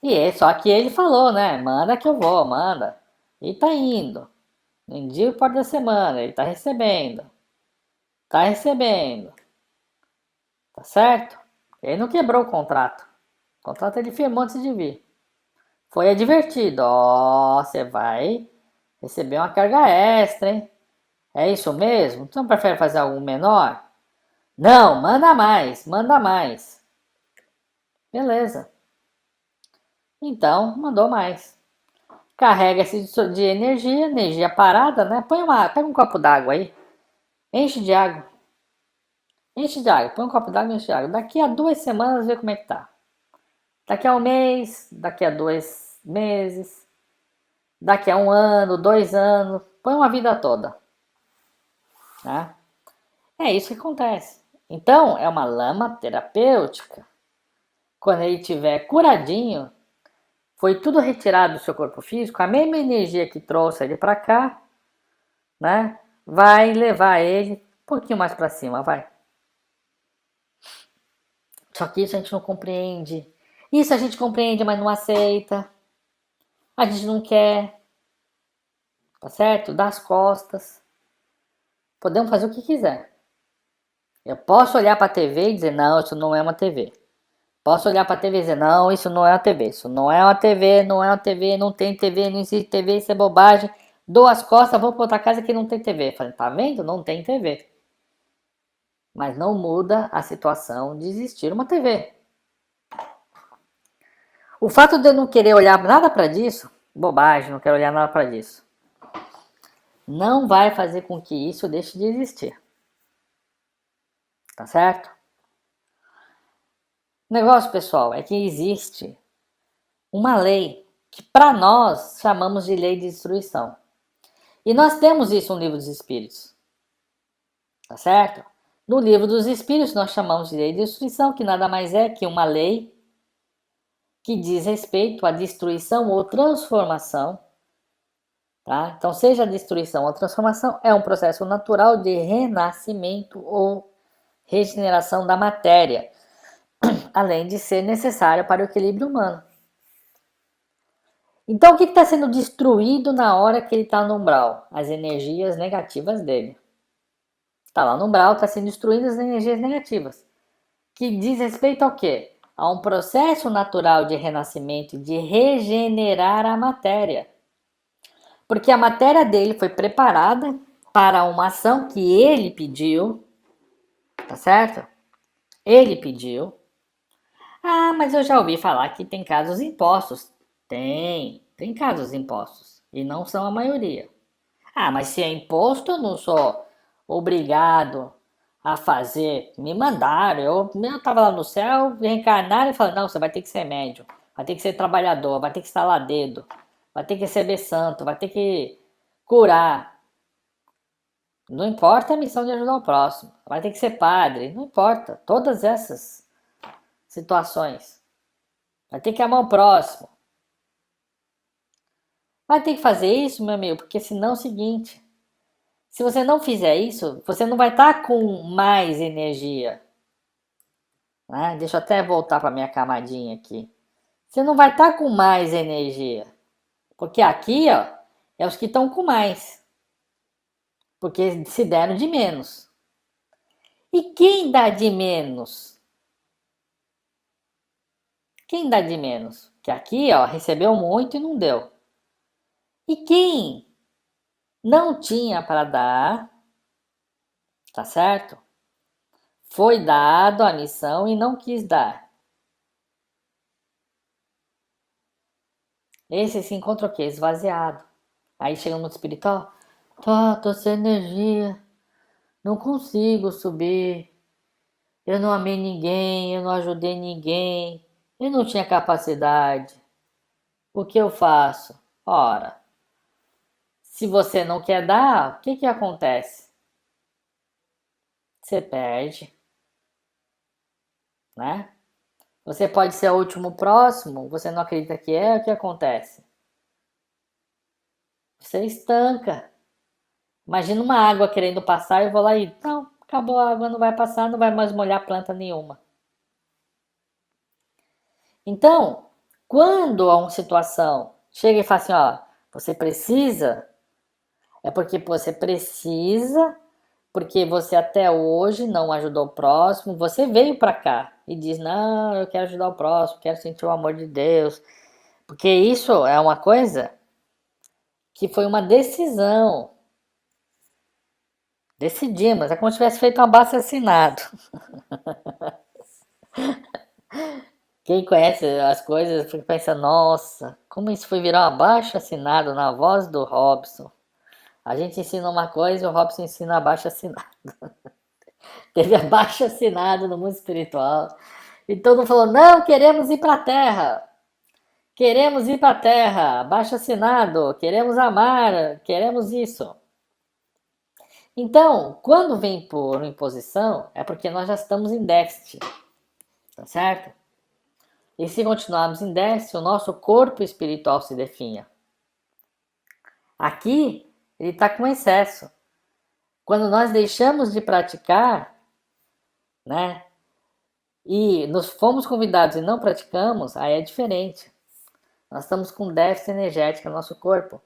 Speaker 1: E é só que ele falou, né? Manda que eu vou, manda. E tá indo. No dia parte da semana, ele tá recebendo. Tá recebendo. Tá certo? Ele não quebrou o contrato. O contrato ele firmou antes de vir. Foi advertido. Ó, você vai receber uma carga extra, hein? É isso mesmo? Você não prefere fazer algo menor? Não, manda mais, manda mais. Beleza. Então, mandou mais. Carrega-se de energia, energia parada, né? Pega um copo d'água aí. Enche de água. Enche de água. Põe um copo d'água e enche de água. Daqui a 2 semanas, vê como é que tá. Daqui a um mês, daqui a 2 meses, daqui a 1 ano, 2 anos. Põe uma vida toda. Né? É isso que acontece. Então, é uma lama terapêutica. Quando ele estiver curadinho, foi tudo retirado do seu corpo físico, a mesma energia que trouxe ele para cá, né? Vai levar ele um pouquinho mais para cima, vai. Só que isso a gente não compreende. Isso a gente compreende, mas não aceita. A gente não quer. tá certo? Das costas. Podemos fazer o que quiser. Eu posso olhar para a TV e dizer, não, isso não é uma TV. Posso olhar para a TV e dizer, não, isso não é uma TV. Isso não é uma TV, não é uma TV, não tem TV, não existe TV, isso é bobagem. Dou as costas, vou para outra casa que não tem TV. Falei, tá vendo? Não tem TV. Mas não muda a situação de existir uma TV. O fato de eu não querer olhar nada para disso, bobagem, não quero olhar nada para disso, não vai fazer com que isso deixe de existir. Tá certo? O negócio, pessoal, é que existe uma lei que para nós chamamos de lei de destruição. E nós temos isso no livro dos Espíritos. Tá certo? No livro dos Espíritos nós chamamos de lei de destruição, que nada mais é que uma lei que diz respeito à destruição ou transformação. Tá? Então, seja a destruição ou a transformação, é um processo natural de renascimento ou regeneração da matéria, além de ser necessário para o equilíbrio humano. Então, o que está sendo destruído na hora que ele está no umbral? As energias negativas dele. Está lá no umbral, está sendo destruídas as energias negativas. Que diz respeito ao quê? A um processo natural de renascimento, de regenerar a matéria. Porque a matéria dele foi preparada para uma ação que ele pediu, tá certo? Ele pediu. Ah, mas eu já ouvi falar que tem casos impostos. Tem casos impostos. E não são a maioria. Ah, mas se é imposto, eu não sou obrigado a fazer. Me mandaram, eu tava lá no céu, reencarnaram e falaram, não, você vai ter que ser médium, vai ter que ser trabalhador, vai ter que estalar dedo, vai ter que receber santo, vai ter que curar. Não importa a missão de ajudar o próximo, vai ter que ser padre, não importa. Todas essas situações. Vai ter que amar o próximo. Vai ter que fazer isso, meu amigo, porque senão é o seguinte. Se você não fizer isso, você não vai estar com mais energia. Né? Deixa eu até voltar para minha camadinha aqui. Você não vai estar com mais energia. Porque aqui, ó, é os que estão com mais. Porque se deram de menos. E quem dá de menos? Quem dá de menos? Que aqui, ó, recebeu muito e não deu. E quem não tinha para dar, tá certo? Foi dado a missão e não quis dar. Esse se encontra o quê? Esvaziado. Aí chega no mundo espiritual, tô sem energia, não consigo subir, eu não amei ninguém, eu não ajudei ninguém, eu não tinha capacidade. O que eu faço? Ora, se você não quer dar, o que acontece? Você perde, né? Você pode ser o último próximo, você não acredita que é, o que acontece? Você estanca. Imagina uma água querendo passar e eu vou lá e... Não, acabou a água, não vai passar, não vai mais molhar planta nenhuma. Então, quando uma situação chega e fala assim, ó, você precisa, é porque você precisa, porque você até hoje não ajudou o próximo, você veio para cá e diz, não, eu quero ajudar o próximo, quero sentir o amor de Deus, porque isso é uma coisa que foi uma decisão. Decidimos, é como se tivesse feito um abaixo-assinado. Quem conhece as coisas fica pensando, nossa, como isso foi virar um abaixo-assinado na voz do Robson. A gente ensina uma coisa e o Robson ensina abaixo-assinado. Teve abaixo-assinado no mundo espiritual. E todo mundo falou, não, queremos ir para a Terra. Queremos ir para a Terra. Abaixo-assinado. Queremos amar. Queremos isso. Então, quando vem por imposição, é porque nós já estamos em déficit. Tá certo? E se continuarmos em déficit, o nosso corpo espiritual se definha. Aqui, ele está com excesso. Quando nós deixamos de praticar, né, e nos fomos convidados e não praticamos, aí é diferente. Nós estamos com déficit energético no nosso corpo.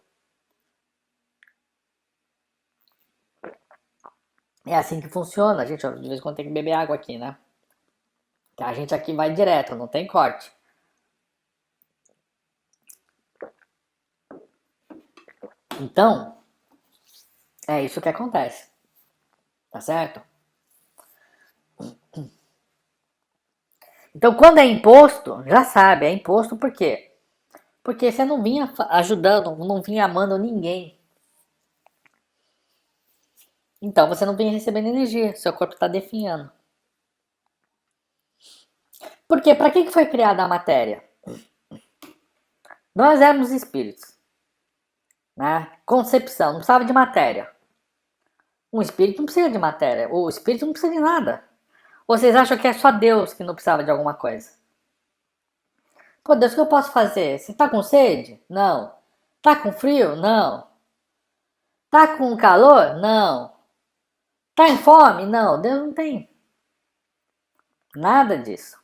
Speaker 1: É assim que funciona. A gente, ó, de vez em quando, tem que beber água aqui, né? Que a gente aqui vai direto, não tem corte. Então, é isso que acontece. Tá certo? Então, quando é imposto, já sabe, é imposto por quê? Porque você não vinha ajudando, não vinha amando ninguém. Então, você não vinha recebendo energia, seu corpo está definhando. Porque para que foi criada a matéria? Nós éramos espíritos, né? Concepção, não precisava de matéria. Um espírito não precisa de matéria, o espírito não precisa de nada. Ou vocês acham que é só Deus que não precisava de alguma coisa? Pô, Deus, o que eu posso fazer? Você tá com sede? Não. Tá com frio? Não. Tá com calor? Não. Tá em fome? Não. Deus não tem nada disso.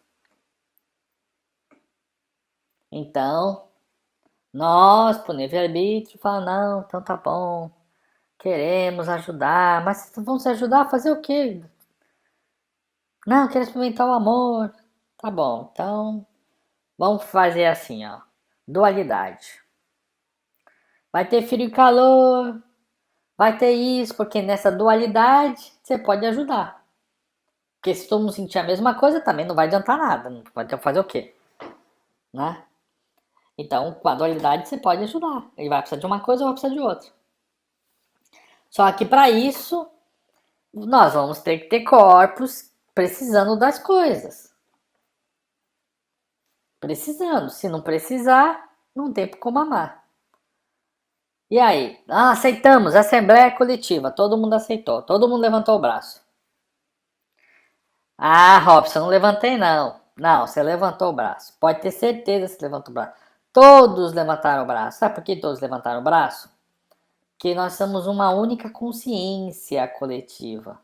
Speaker 1: Então, nós, por livre-arbítrio, falamos, não, então tá bom. Queremos ajudar, mas vocês vão se ajudar a fazer o quê? Não, quero experimentar o amor. Tá bom, então vamos fazer assim, ó. Dualidade. Vai ter frio e calor, vai ter isso, porque nessa dualidade você pode ajudar. Porque se todo mundo sentir a mesma coisa, também não vai adiantar nada. Não vai fazer o quê? Né? Então, com a dualidade você pode ajudar. Ele vai precisar de uma coisa ou vai precisar de outra. Só que para isso, nós vamos ter que ter corpos precisando das coisas. Precisando. Se não precisar, não tem como amar. E aí? Ah, aceitamos. Assembleia coletiva. Todo mundo aceitou. Todo mundo levantou o braço. Ah, Robson, não levantei não. Não, você levantou o braço. Pode ter certeza que você levantou o braço. Todos levantaram o braço. Sabe por que todos levantaram o braço? Porque nós somos uma única consciência coletiva.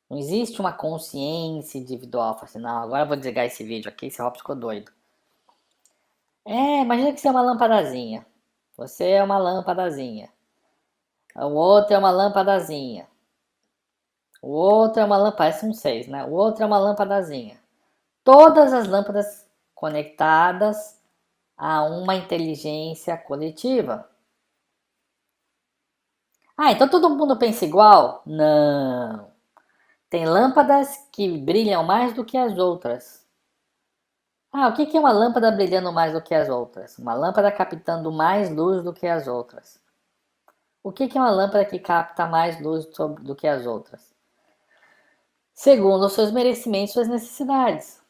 Speaker 1: Não existe uma consciência individual. Assim, não, agora eu vou desligar esse vídeo aqui, esse Robson ficou doido. Imagina que você é uma lampadazinha. Você é uma lampadazinha. O outro é uma lampadazinha. O outro é uma lâmpada, parece um 6, né? O outro é uma lampadazinha. Todas as lâmpadas conectadas a uma inteligência coletiva. Ah, então todo mundo pensa igual? Não. Tem lâmpadas que brilham mais do que as outras. Ah, o que é uma lâmpada brilhando mais do que as outras? Uma lâmpada captando mais luz do que as outras. O que é uma lâmpada que capta mais luz do que as outras? Segundo os seus merecimentos e suas necessidades.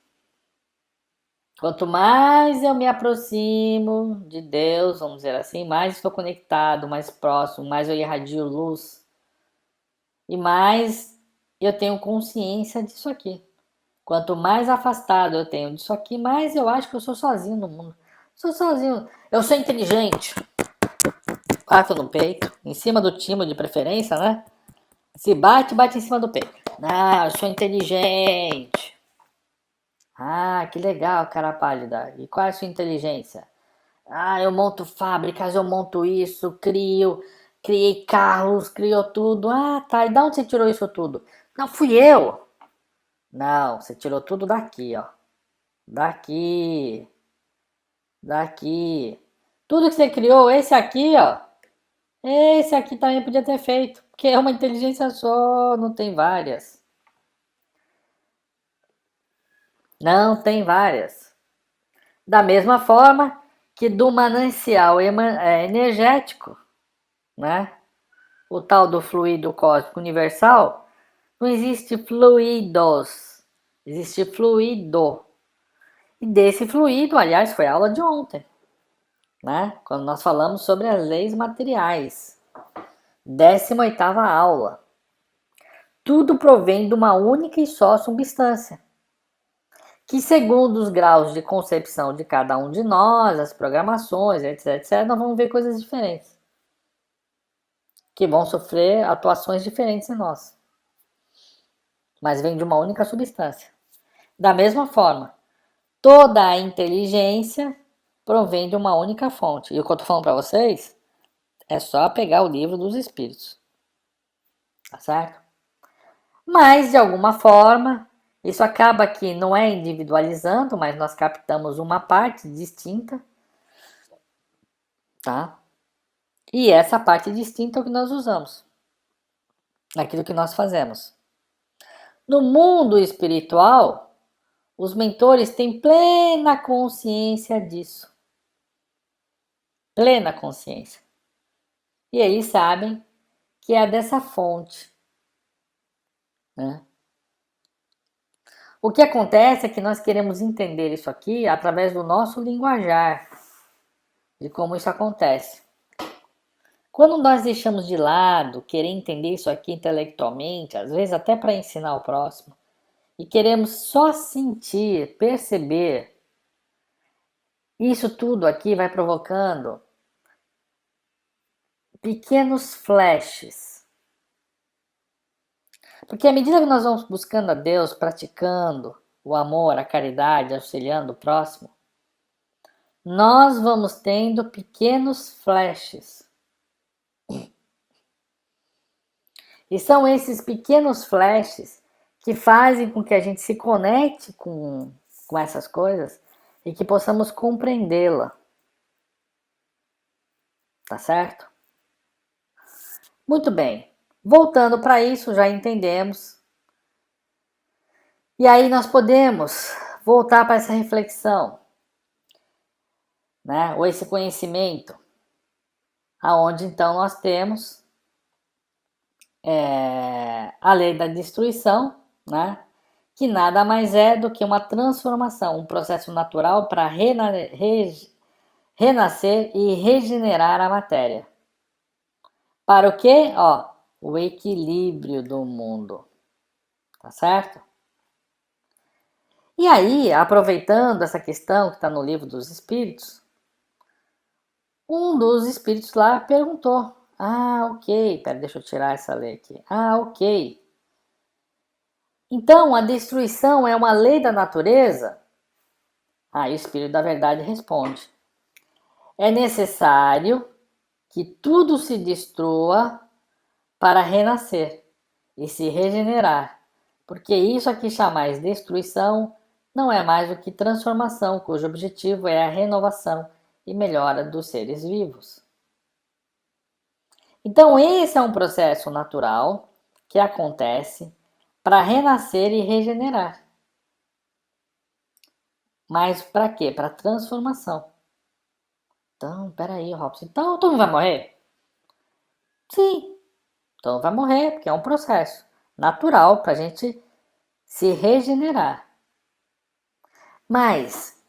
Speaker 1: Quanto mais eu me aproximo de Deus, vamos dizer assim, mais estou conectado, mais próximo, mais eu irradio luz e mais eu tenho consciência disso aqui. Quanto mais afastado eu tenho disso aqui, mais eu acho que eu sou sozinho no mundo. Sou sozinho. Eu sou inteligente. Bato no peito, em cima do timo de preferência, né? Se bate, bate em cima do peito. Ah, eu sou inteligente. Ah, que legal, cara pálida. E qual é a sua inteligência? Ah, eu monto fábricas, eu monto isso, criei carros, criou tudo. Ah, tá. E de onde você tirou isso tudo? Não, fui eu. Não, você tirou tudo daqui, ó. Daqui, daqui. Tudo que você criou, esse aqui, ó. Esse aqui também podia ter feito. Porque é uma inteligência só, não tem várias. Não tem várias. Da mesma forma que do manancial energético, né? O tal do fluido cósmico universal, não existe fluidos, existe fluido. E desse fluido, aliás, foi a aula de ontem, né? Quando nós falamos sobre as leis materiais. 18ª aula. Tudo provém de uma única e só substância, que segundo os graus de concepção de cada um de nós, as programações, etc, etc, nós vamos ver coisas diferentes, que vão sofrer atuações diferentes em nós, mas vem de uma única substância. Da mesma forma, toda a inteligência provém de uma única fonte. E o que eu estou falando para vocês é só pegar o livro dos Espíritos, tá certo? Mas, de alguma forma, isso acaba que não é individualizando, mas nós captamos uma parte distinta, tá? E essa parte distinta é o que nós usamos, naquilo que nós fazemos. No mundo espiritual, os mentores têm plena consciência disso. Plena consciência. E eles sabem que é dessa fonte, né? O que acontece é que nós queremos entender isso aqui através do nosso linguajar, de como isso acontece. Quando nós deixamos de lado querer entender isso aqui intelectualmente, às vezes até para ensinar o próximo, e queremos só sentir, perceber, isso tudo aqui vai provocando pequenos flashes. Porque à medida que nós vamos buscando a Deus, praticando o amor, a caridade, auxiliando o próximo, nós vamos tendo pequenos flashes. E são esses pequenos flashes que fazem com que a gente se conecte com essas coisas e que possamos compreendê-la. Tá certo? Muito bem. Voltando para isso, já entendemos. E aí nós podemos voltar para essa reflexão, né? Ou esse conhecimento, aonde então nós temos a lei da destruição, né? Que nada mais é do que uma transformação, um processo natural para renascer e regenerar a matéria. Para o quê? Ó, o equilíbrio do mundo. Tá certo? E aí, aproveitando essa questão que está no livro dos Espíritos, um dos espíritos lá perguntou: Ah, ok, pera, deixa eu tirar essa lei aqui. Ah, ok. Então, a destruição é uma lei da natureza? Aí o Espírito da Verdade responde: É necessário que tudo se destrua para renascer e se regenerar, porque isso aqui chamais destruição não é mais do que transformação, cujo objetivo é a renovação e melhora dos seres vivos. Então, esse é um processo natural que acontece para renascer e regenerar. Mas para quê? Para transformação. Então, peraí, Robson. Então, todo mundo vai morrer? Sim, então vai morrer, porque é um processo natural para a gente se regenerar. Mas,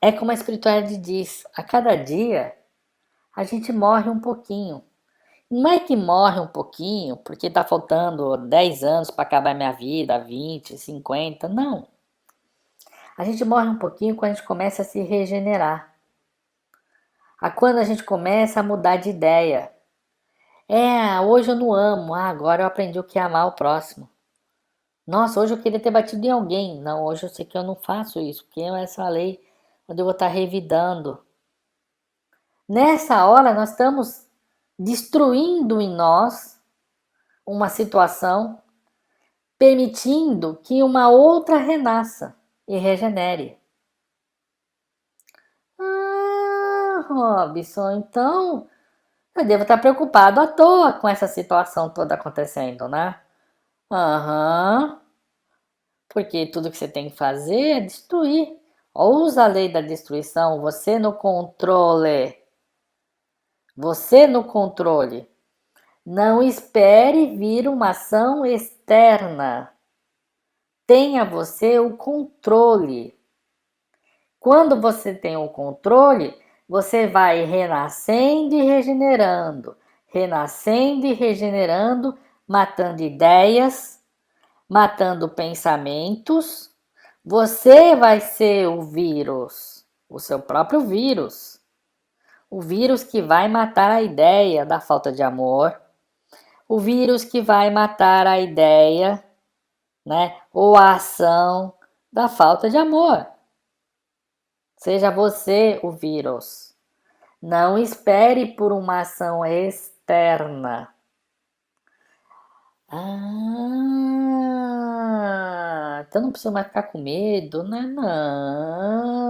Speaker 1: é como a espiritualidade diz, a cada dia a gente morre um pouquinho. Não é que morre um pouquinho porque está faltando 10 anos para acabar minha vida, 20, 50, não. A gente morre um pouquinho quando a gente começa a se regenerar. Quando a gente começa a mudar de ideia. Hoje eu não amo, agora eu aprendi o que é amar o próximo. Nossa, hoje eu queria ter batido em alguém. Não, hoje eu sei que eu não faço isso, porque é essa lei onde eu vou estar revidando. Nessa hora nós estamos destruindo em nós uma situação, permitindo que uma outra renasça e regenere. Robson, então eu devo estar preocupado à toa com essa situação toda acontecendo, né? Aham. Porque tudo que você tem que fazer é destruir. Usa a lei da destruição, você no controle. Você no controle. Não espere vir uma ação externa. Tenha você o controle. Quando você tem o controle, você vai renascendo e regenerando, matando ideias, matando pensamentos. Você vai ser o vírus, o seu próprio vírus. O vírus que vai matar a ideia da falta de amor. O vírus que vai matar a ideia, né, ou a ação da falta de amor. Seja você o vírus. Não espere por uma ação externa. Ah, então não precisa mais ficar com medo, né? Não.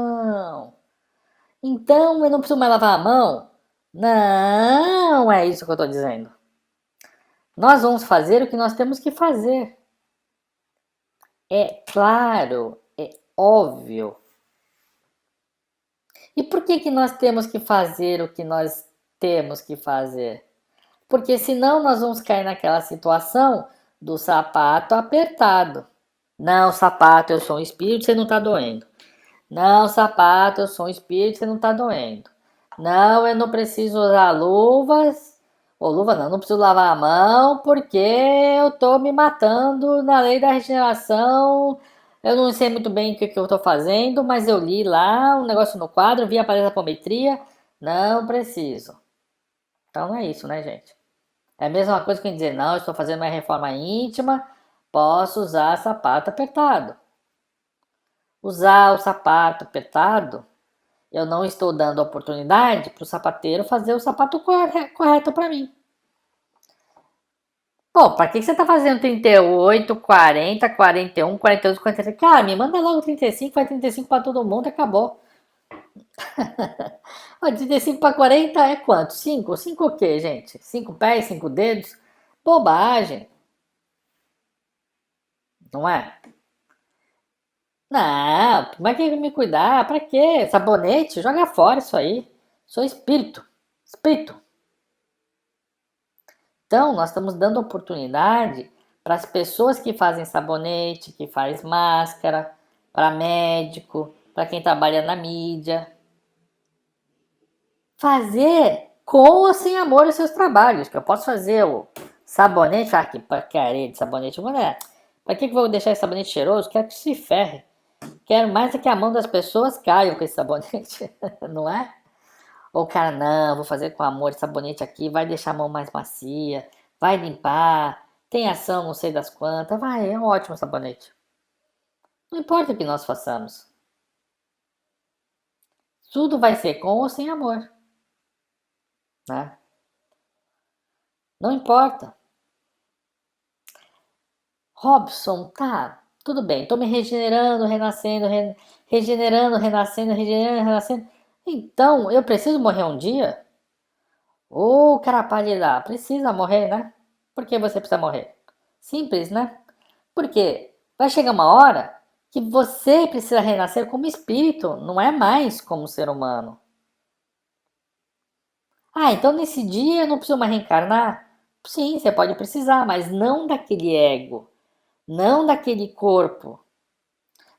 Speaker 1: Então eu não preciso mais lavar a mão? Não, é isso que eu estou dizendo. Nós vamos fazer o que nós temos que fazer. É claro, é óbvio. E por que que nós temos que fazer o que nós temos que fazer? Porque senão nós vamos cair naquela situação do sapato apertado. Não, sapato, eu sou um espírito, você não está doendo. Não, sapato, eu sou um espírito, você não está doendo. Não, eu não preciso usar luvas. Ou luva não, não preciso lavar a mão porque eu tô me matando na lei da regeneração. Eu não sei muito bem o que eu tô fazendo, mas eu li lá um negócio no quadro, vi a paleta da apometria. Não preciso. Então não é isso, né, gente? É a mesma coisa que dizer, não, eu estou fazendo uma reforma íntima, posso usar sapato apertado. Usar o sapato apertado, eu não estou dando oportunidade para o sapateiro fazer o sapato correto para mim. Pô, para que você tá fazendo 38, 40, 41, 42, 43? Cara, me manda logo 35, vai 35 para todo mundo e acabou. 35 para 40 é quanto? 5? 5 o quê, gente? 5 pés, 5 dedos? Bobagem, não é? Não, como é que me cuidar? Pra quê? Sabonete? Joga fora isso aí. Sou espírito. Espírito. Então, nós estamos dando oportunidade para as pessoas que fazem sabonete, que faz máscara, para médico, para quem trabalha na mídia. Fazer com ou sem amor os seus trabalhos. Que eu posso fazer o sabonete, que porcaria de sabonete. Mulher, para que eu vou deixar esse sabonete cheiroso? Quero que se ferre. Quero mais é que a mão das pessoas caia com esse sabonete, não é? Ou o cara, não, vou fazer com amor esse sabonete aqui, vai deixar a mão mais macia, vai limpar, tem ação não sei das quantas, vai, é um ótimo sabonete. Não importa o que nós façamos. Tudo vai ser com ou sem amor, né? Não importa. Robson, tá, tudo bem, tô me regenerando, renascendo, regenerando, renascendo, regenerando, renascendo. Então, eu preciso morrer um dia? Ô, cara pálida, precisa morrer, né? Por que você precisa morrer? Simples, né? Porque vai chegar uma hora que você precisa renascer como espírito, não é mais como ser humano. Ah, então nesse dia eu não preciso mais reencarnar? Sim, você pode precisar, mas não daquele ego, não daquele corpo.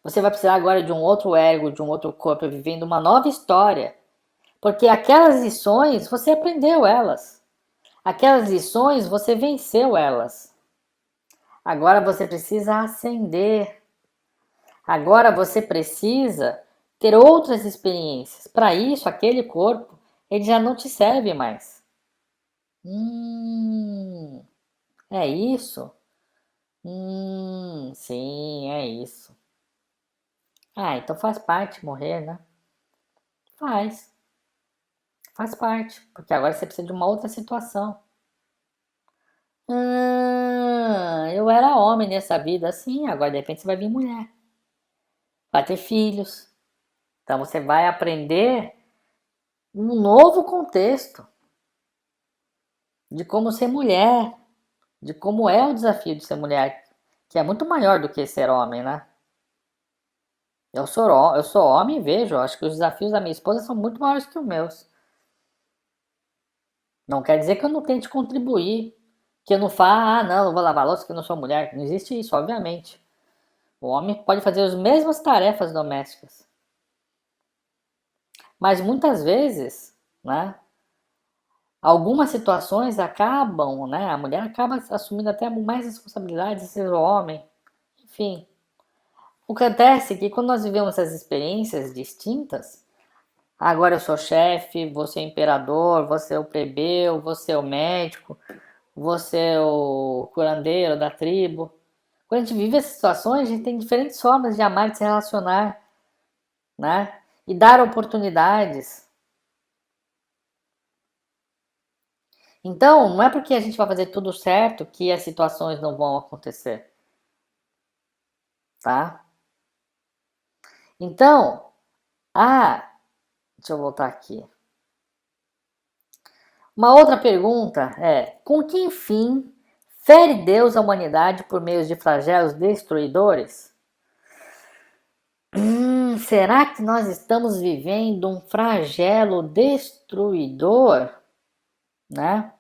Speaker 1: Você vai precisar agora de um outro ego, de um outro corpo, vivendo uma nova história. Porque aquelas lições, você aprendeu elas. Aquelas lições, você venceu elas. Agora você precisa ascender. Agora você precisa ter outras experiências. Para isso, aquele corpo, ele já não te serve mais. Hum, é isso? Sim, é isso. Ah, então faz parte morrer, né? Faz, faz parte, porque agora você precisa de uma outra situação. Eu era homem nessa vida, sim, agora de repente você vai vir mulher, vai ter filhos. Então você vai aprender um novo contexto de como ser mulher, de como é o desafio de ser mulher, que é muito maior do que ser homem, né? Eu sou homem e vejo, acho que os desafios da minha esposa são muito maiores que os meus. Não quer dizer que eu não tente contribuir, que eu não falo, ah, não, eu vou lavar louça porque eu não sou mulher. Não existe isso, obviamente. O homem pode fazer as mesmas tarefas domésticas. Mas muitas vezes, né, algumas situações acabam, né, a mulher acaba assumindo até mais responsabilidades do que o homem. Enfim, o que acontece é que quando nós vivemos essas experiências distintas, agora eu sou chefe, você é imperador, você é o plebeu, você é o médico, você é o curandeiro da tribo. Quando a gente vive essas situações, a gente tem diferentes formas de amar e de se relacionar, né? E dar oportunidades. Então, não é porque a gente vai fazer tudo certo que as situações não vão acontecer, tá? Então, deixa eu voltar aqui. Uma outra pergunta é: com que fim fere Deus a humanidade por meio de flagelos destruidores? Será que nós estamos vivendo um flagelo destruidor, né?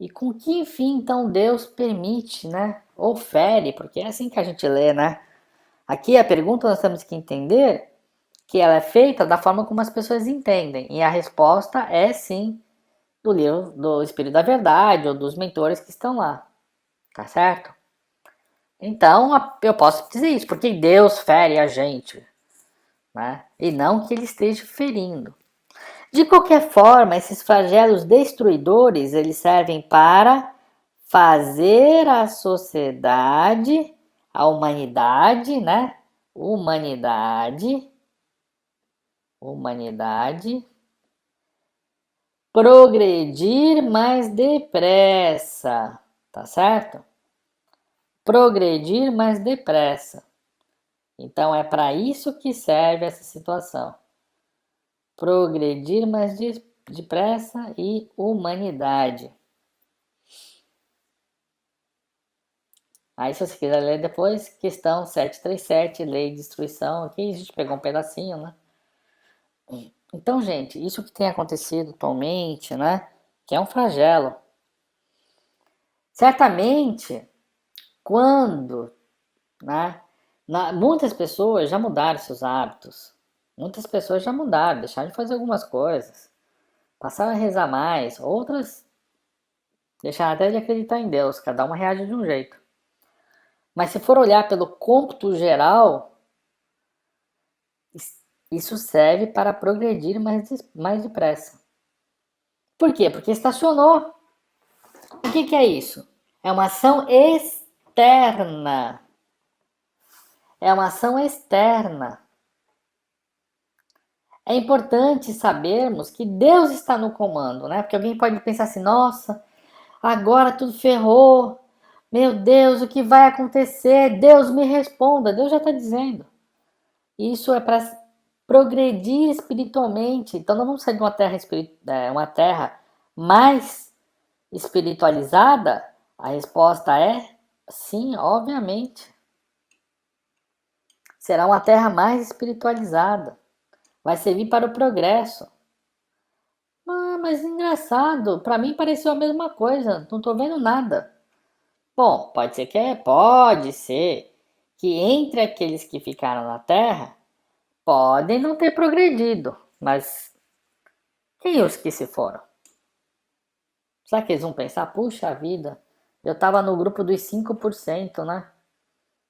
Speaker 1: E com que fim então Deus permite, né? Ou fere, porque é assim que a gente lê, né? Aqui a pergunta nós temos que entender que ela é feita da forma como as pessoas entendem. E a resposta é sim do livro do Espírito da Verdade ou dos mentores que estão lá. Tá certo? Então eu posso dizer isso, porque Deus fere a gente, né? E não que ele esteja ferindo. De qualquer forma, esses flagelos destruidores, eles servem para fazer a sociedade, a humanidade, né? Humanidade progredir mais depressa, tá certo? Progredir mais depressa. Então é para isso que serve essa situação. Progredir mais depressa e humanidade. Aí se você quiser ler depois, questão 737, lei de destruição, aqui a gente pegou um pedacinho, né? Então, gente, isso que tem acontecido atualmente, né? Que é um flagelo. Certamente, quando, né? Muitas pessoas já mudaram seus hábitos. Muitas pessoas já mudaram, deixaram de fazer algumas coisas. Passaram a rezar mais. Outras deixaram até de acreditar em Deus. Cada uma reage de um jeito. Mas se for olhar pelo cômputo geral, isso serve para progredir mais depressa. Por quê? Porque estacionou. O que é isso? É uma ação externa. É uma ação externa. É importante sabermos que Deus está no comando, né? Porque alguém pode pensar assim: nossa, agora tudo ferrou. Meu Deus, o que vai acontecer? Deus me responda. Deus já está dizendo. Isso é para progredir espiritualmente. Então, não vamos sair de uma terra mais espiritualizada? A resposta é sim, obviamente. Será uma terra mais espiritualizada. Vai servir para o progresso. Mas engraçado, para mim pareceu a mesma coisa, não estou vendo nada. Bom, pode ser que entre aqueles que ficaram na Terra podem não ter progredido, mas quem os que se foram? Será que eles vão pensar, puxa vida, eu estava no grupo dos 5%, né?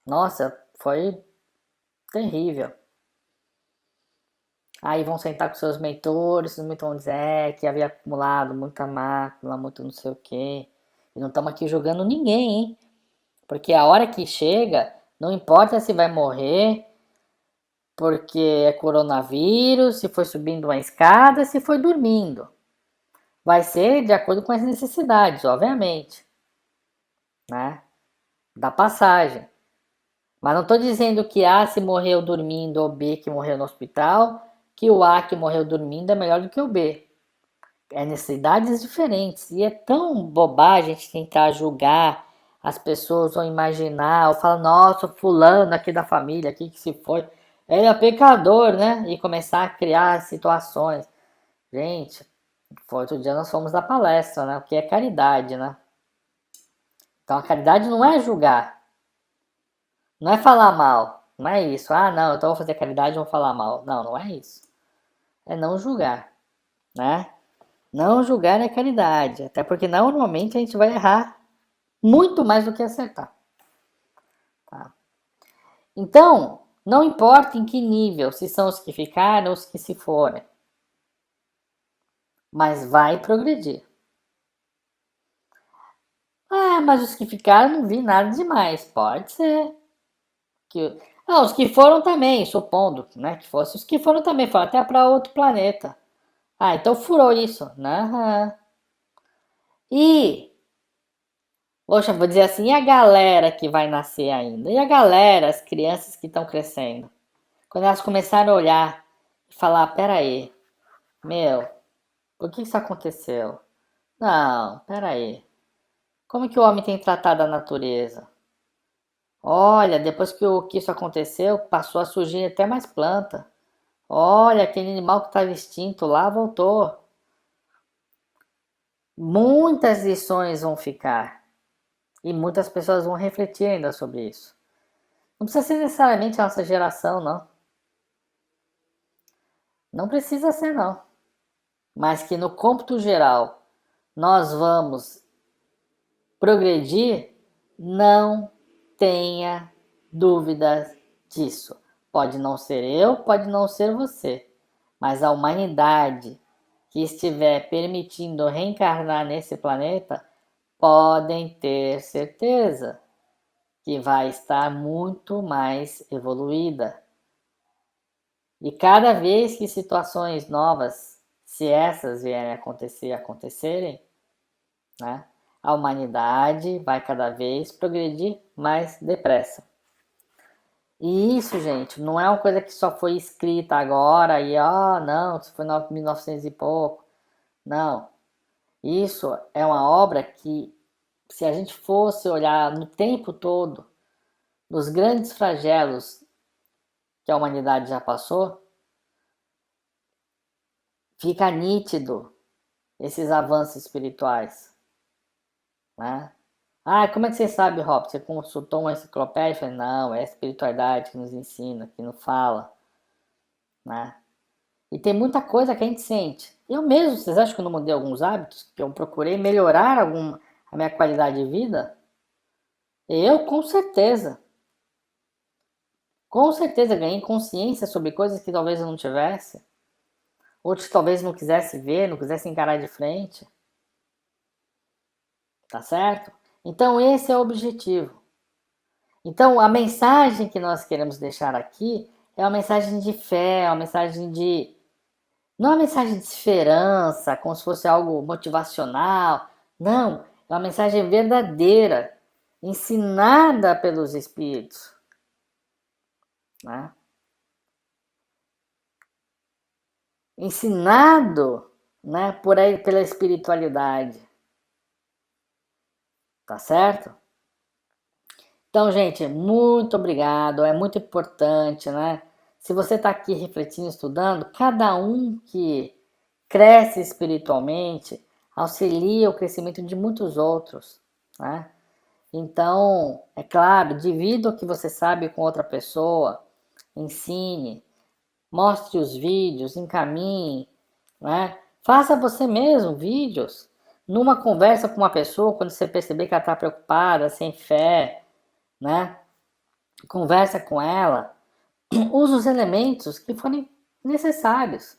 Speaker 1: Nossa, foi terrível. Aí vão sentar com seus mentores, os mentores vão dizer que havia acumulado muita mácula, muito não sei o quê. E não estamos aqui julgando ninguém, hein? Porque a hora que chega, não importa se vai morrer, porque é coronavírus, se foi subindo uma escada, se foi dormindo. Vai ser de acordo com as necessidades, obviamente, né? Da passagem. Mas não estou dizendo que A se morreu dormindo ou B que morreu no hospital, que o A que morreu dormindo é melhor do que o B. É necessidades diferentes. E é tão bobagem a gente tentar julgar as pessoas ou imaginar, ou falar, nossa, fulano aqui da família, aqui que se foi, ele é pecador, né? E começar a criar situações. Gente, foi outro dia nós fomos da palestra, né? O que é caridade, né? Então a caridade não é julgar, não é falar mal, não é isso. Ah, não, então vou fazer caridade e vou falar mal. Não, não é isso. É não julgar, né? Não julgar é caridade, até porque normalmente a gente vai errar muito mais do que acertar. Tá? Então, não importa em que nível, se são os que ficaram ou os que se forem, mas vai progredir. Mas os que ficaram não vi nada demais. Pode ser. Os que foram também, supondo, né, que fosse. Os que foram também foram até para outro planeta. Então furou isso. Aham. E, poxa, vou dizer assim, e a galera que vai nascer ainda? E a galera, as crianças que estão crescendo? Quando elas começarem a olhar e falar, peraí, meu, por que isso aconteceu? Não, peraí. Como que o homem tem tratado a natureza? Olha, depois que isso aconteceu, passou a surgir até mais planta. Olha, aquele animal que estava extinto lá voltou. Muitas lições vão ficar e muitas pessoas vão refletir ainda sobre isso. Não precisa ser necessariamente a nossa geração, não. Não precisa ser, não. Mas que no cômputo geral nós vamos progredir, não tenha dúvidas disso. Pode não ser eu, pode não ser você, mas a humanidade que estiver permitindo reencarnar nesse planeta, podem ter certeza que vai estar muito mais evoluída. E cada vez que situações novas, se essas vierem a acontecerem, né, a humanidade vai cada vez progredir mais depressa. E isso, gente, não é uma coisa que só foi escrita agora e, não, isso foi em 1900 e pouco. Não. Isso é uma obra que, se a gente fosse olhar no tempo todo, nos grandes flagelos que a humanidade já passou, fica nítido esses avanços espirituais, né? Ah, como é que você sabe, Rob? Você consultou uma enciclopédia? Eu falei, não, é a espiritualidade que nos ensina, que nos fala, né? E tem muita coisa que a gente sente. Eu mesmo, vocês acham que eu não mudei alguns hábitos? Que eu procurei melhorar a minha qualidade de vida? Eu, com certeza. Com certeza ganhei consciência sobre coisas que talvez eu não tivesse. Outros talvez não quisesse ver, não quisesse encarar de frente. Tá certo? Então esse é o objetivo. Então a mensagem que nós queremos deixar aqui é uma mensagem de fé, é uma mensagem de... Não é uma mensagem de esperança, como se fosse algo motivacional. Não, é uma mensagem verdadeira, ensinada pelos Espíritos, né? Ensinado, né, por aí, pela espiritualidade. Tá certo? Então, gente, muito obrigado. É muito importante, né? Se você está aqui refletindo, estudando, cada um que cresce espiritualmente auxilia o crescimento de muitos outros, né? Então, é claro, divida o que você sabe com outra pessoa, ensine, mostre os vídeos, encaminhe, né? Faça você mesmo vídeos. Numa conversa com uma pessoa, quando você perceber que ela está preocupada, sem fé, né? Conversa com ela, usa os elementos que forem necessários.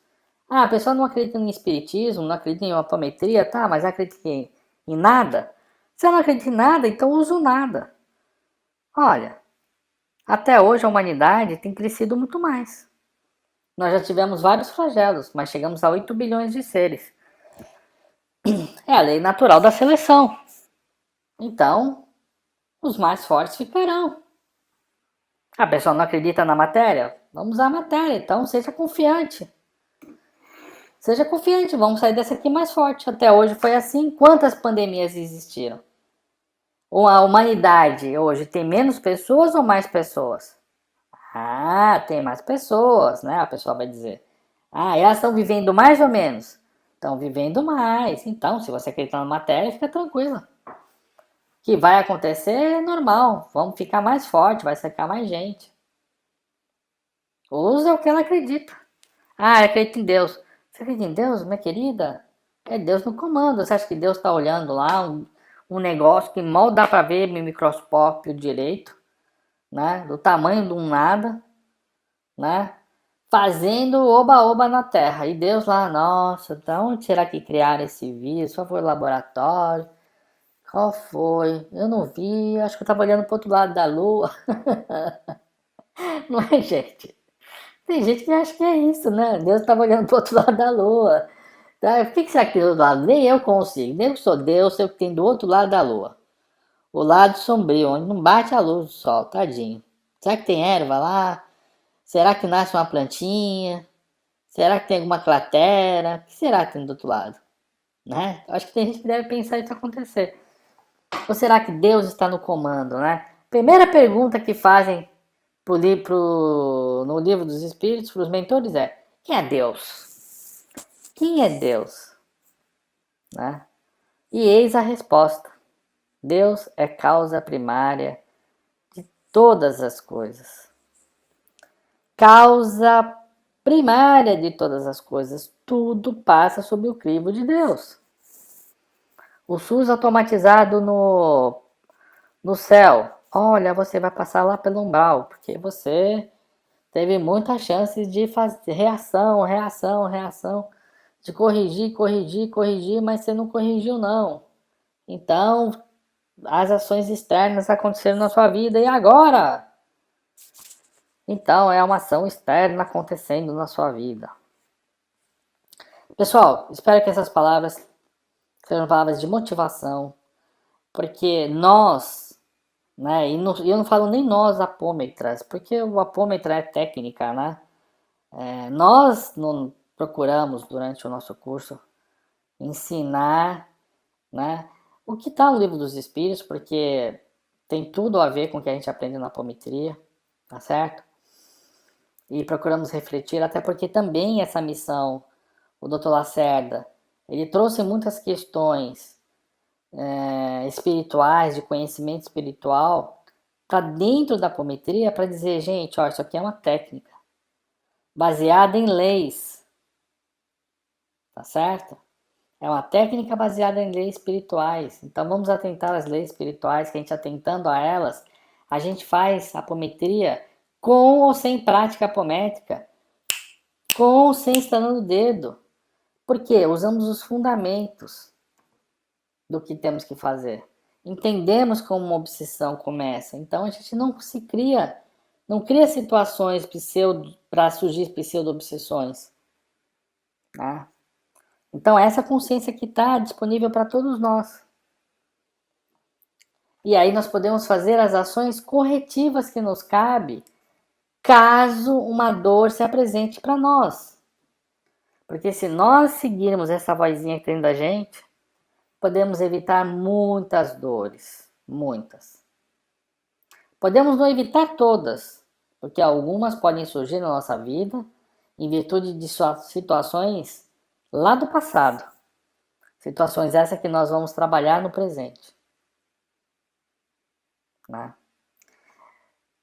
Speaker 1: Ah, a pessoa não acredita em espiritismo, não acredita em optometria, tá, mas acredita em nada? Se ela não acredita em nada, então usa o nada. Olha, até hoje a humanidade tem crescido muito mais. Nós já tivemos vários flagelos, mas chegamos a 8 bilhões de seres. É a lei natural da seleção. Então, os mais fortes ficarão. A pessoa não acredita na matéria? Vamos usar a matéria, então seja confiante. Seja confiante, vamos sair dessa aqui mais forte. Até hoje foi assim. Quantas pandemias existiram? Ou a humanidade hoje tem menos pessoas ou mais pessoas? Ah, tem mais pessoas, né? A pessoa vai dizer. Ah, elas estão vivendo mais ou menos? Estão vivendo mais. Então, se você acreditar na matéria, fica tranquila. O que vai acontecer é normal. Vamos ficar mais forte, vai secar mais gente. Usa o que ela acredita. Ah, acredita em Deus. Você acredita em Deus, minha querida? É Deus no comando. Você acha que Deus está olhando lá um negócio que mal dá para ver no microscópio direito, né? Do tamanho de um nada, né? Fazendo oba-oba na Terra. E Deus lá, nossa, de onde será que criaram esse vírus? Qual foi o laboratório? Qual foi? Eu não vi, acho que eu estava olhando para outro lado da Lua. Não é, gente? Tem gente que acha que é isso, né? Deus estava olhando para outro lado da Lua. Tá? O que será que tem do outro lado? Nem eu consigo. Nem eu que sou Deus, sei o que tem do outro lado da lua. O lado sombrio, onde não bate a luz do sol, tadinho. Será que tem erva lá? Será que nasce uma plantinha? Será que tem alguma cratera? O que será que tem do outro lado? Né? Acho que tem gente que deve pensar isso acontecer. Ou será que Deus está no comando, né? Primeira pergunta que fazem no livro dos Espíritos para os mentores é: quem é Deus? Quem é Deus? Né? E eis a resposta: Deus é causa primária de todas as coisas. Causa primária de todas as coisas. Tudo passa sob o crivo de Deus. O SUS automatizado no céu. Olha, você vai passar lá pelo umbral, porque você teve muitas chances de fazer reação, de corrigir, mas você não corrigiu não. Então, as ações externas aconteceram na sua vida e agora? Então, é uma ação externa acontecendo na sua vida. Pessoal, espero que essas palavras sejam palavras de motivação, porque nós, né, eu não falo nem nós apômetras, porque o apômetra é técnica, né? Nós não procuramos, durante o nosso curso, ensinar, né, o que está no livro dos Espíritos, porque tem tudo a ver com o que a gente aprende na apometria, tá certo? E procuramos refletir, até porque também essa missão, o Dr. Lacerda, ele trouxe muitas questões espirituais, de conhecimento espiritual, para dentro da apometria, para dizer, gente, ó, isso aqui é uma técnica, baseada em leis, tá certo? É uma técnica baseada em leis espirituais. Então vamos atentar às leis espirituais, que a gente atentando a elas, a gente faz apometria com ou sem prática apométrica, com ou sem estalando o dedo. Por quê? Usamos os fundamentos do que temos que fazer. Entendemos como uma obsessão começa. Então a gente não cria situações para surgir pseudo-obsessões. Né? Então essa consciência que está disponível para todos nós. E aí nós podemos fazer as ações corretivas que nos cabe caso uma dor se apresente para nós. Porque se nós seguirmos essa vozinha que tem da gente, podemos evitar muitas dores, muitas. Podemos não evitar todas, porque algumas podem surgir na nossa vida em virtude de situações lá do passado. Situações essas que nós vamos trabalhar no presente. Né?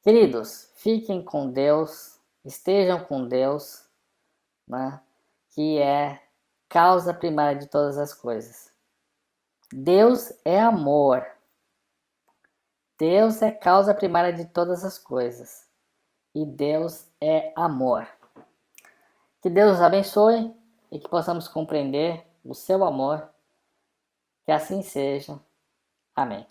Speaker 1: Queridos, fiquem com Deus, estejam com Deus, né? Que é causa primária de todas as coisas. Deus é amor. Deus é causa primária de todas as coisas. E Deus é amor. Que Deus nos abençoe e que possamos compreender o seu amor. Que assim seja. Amém.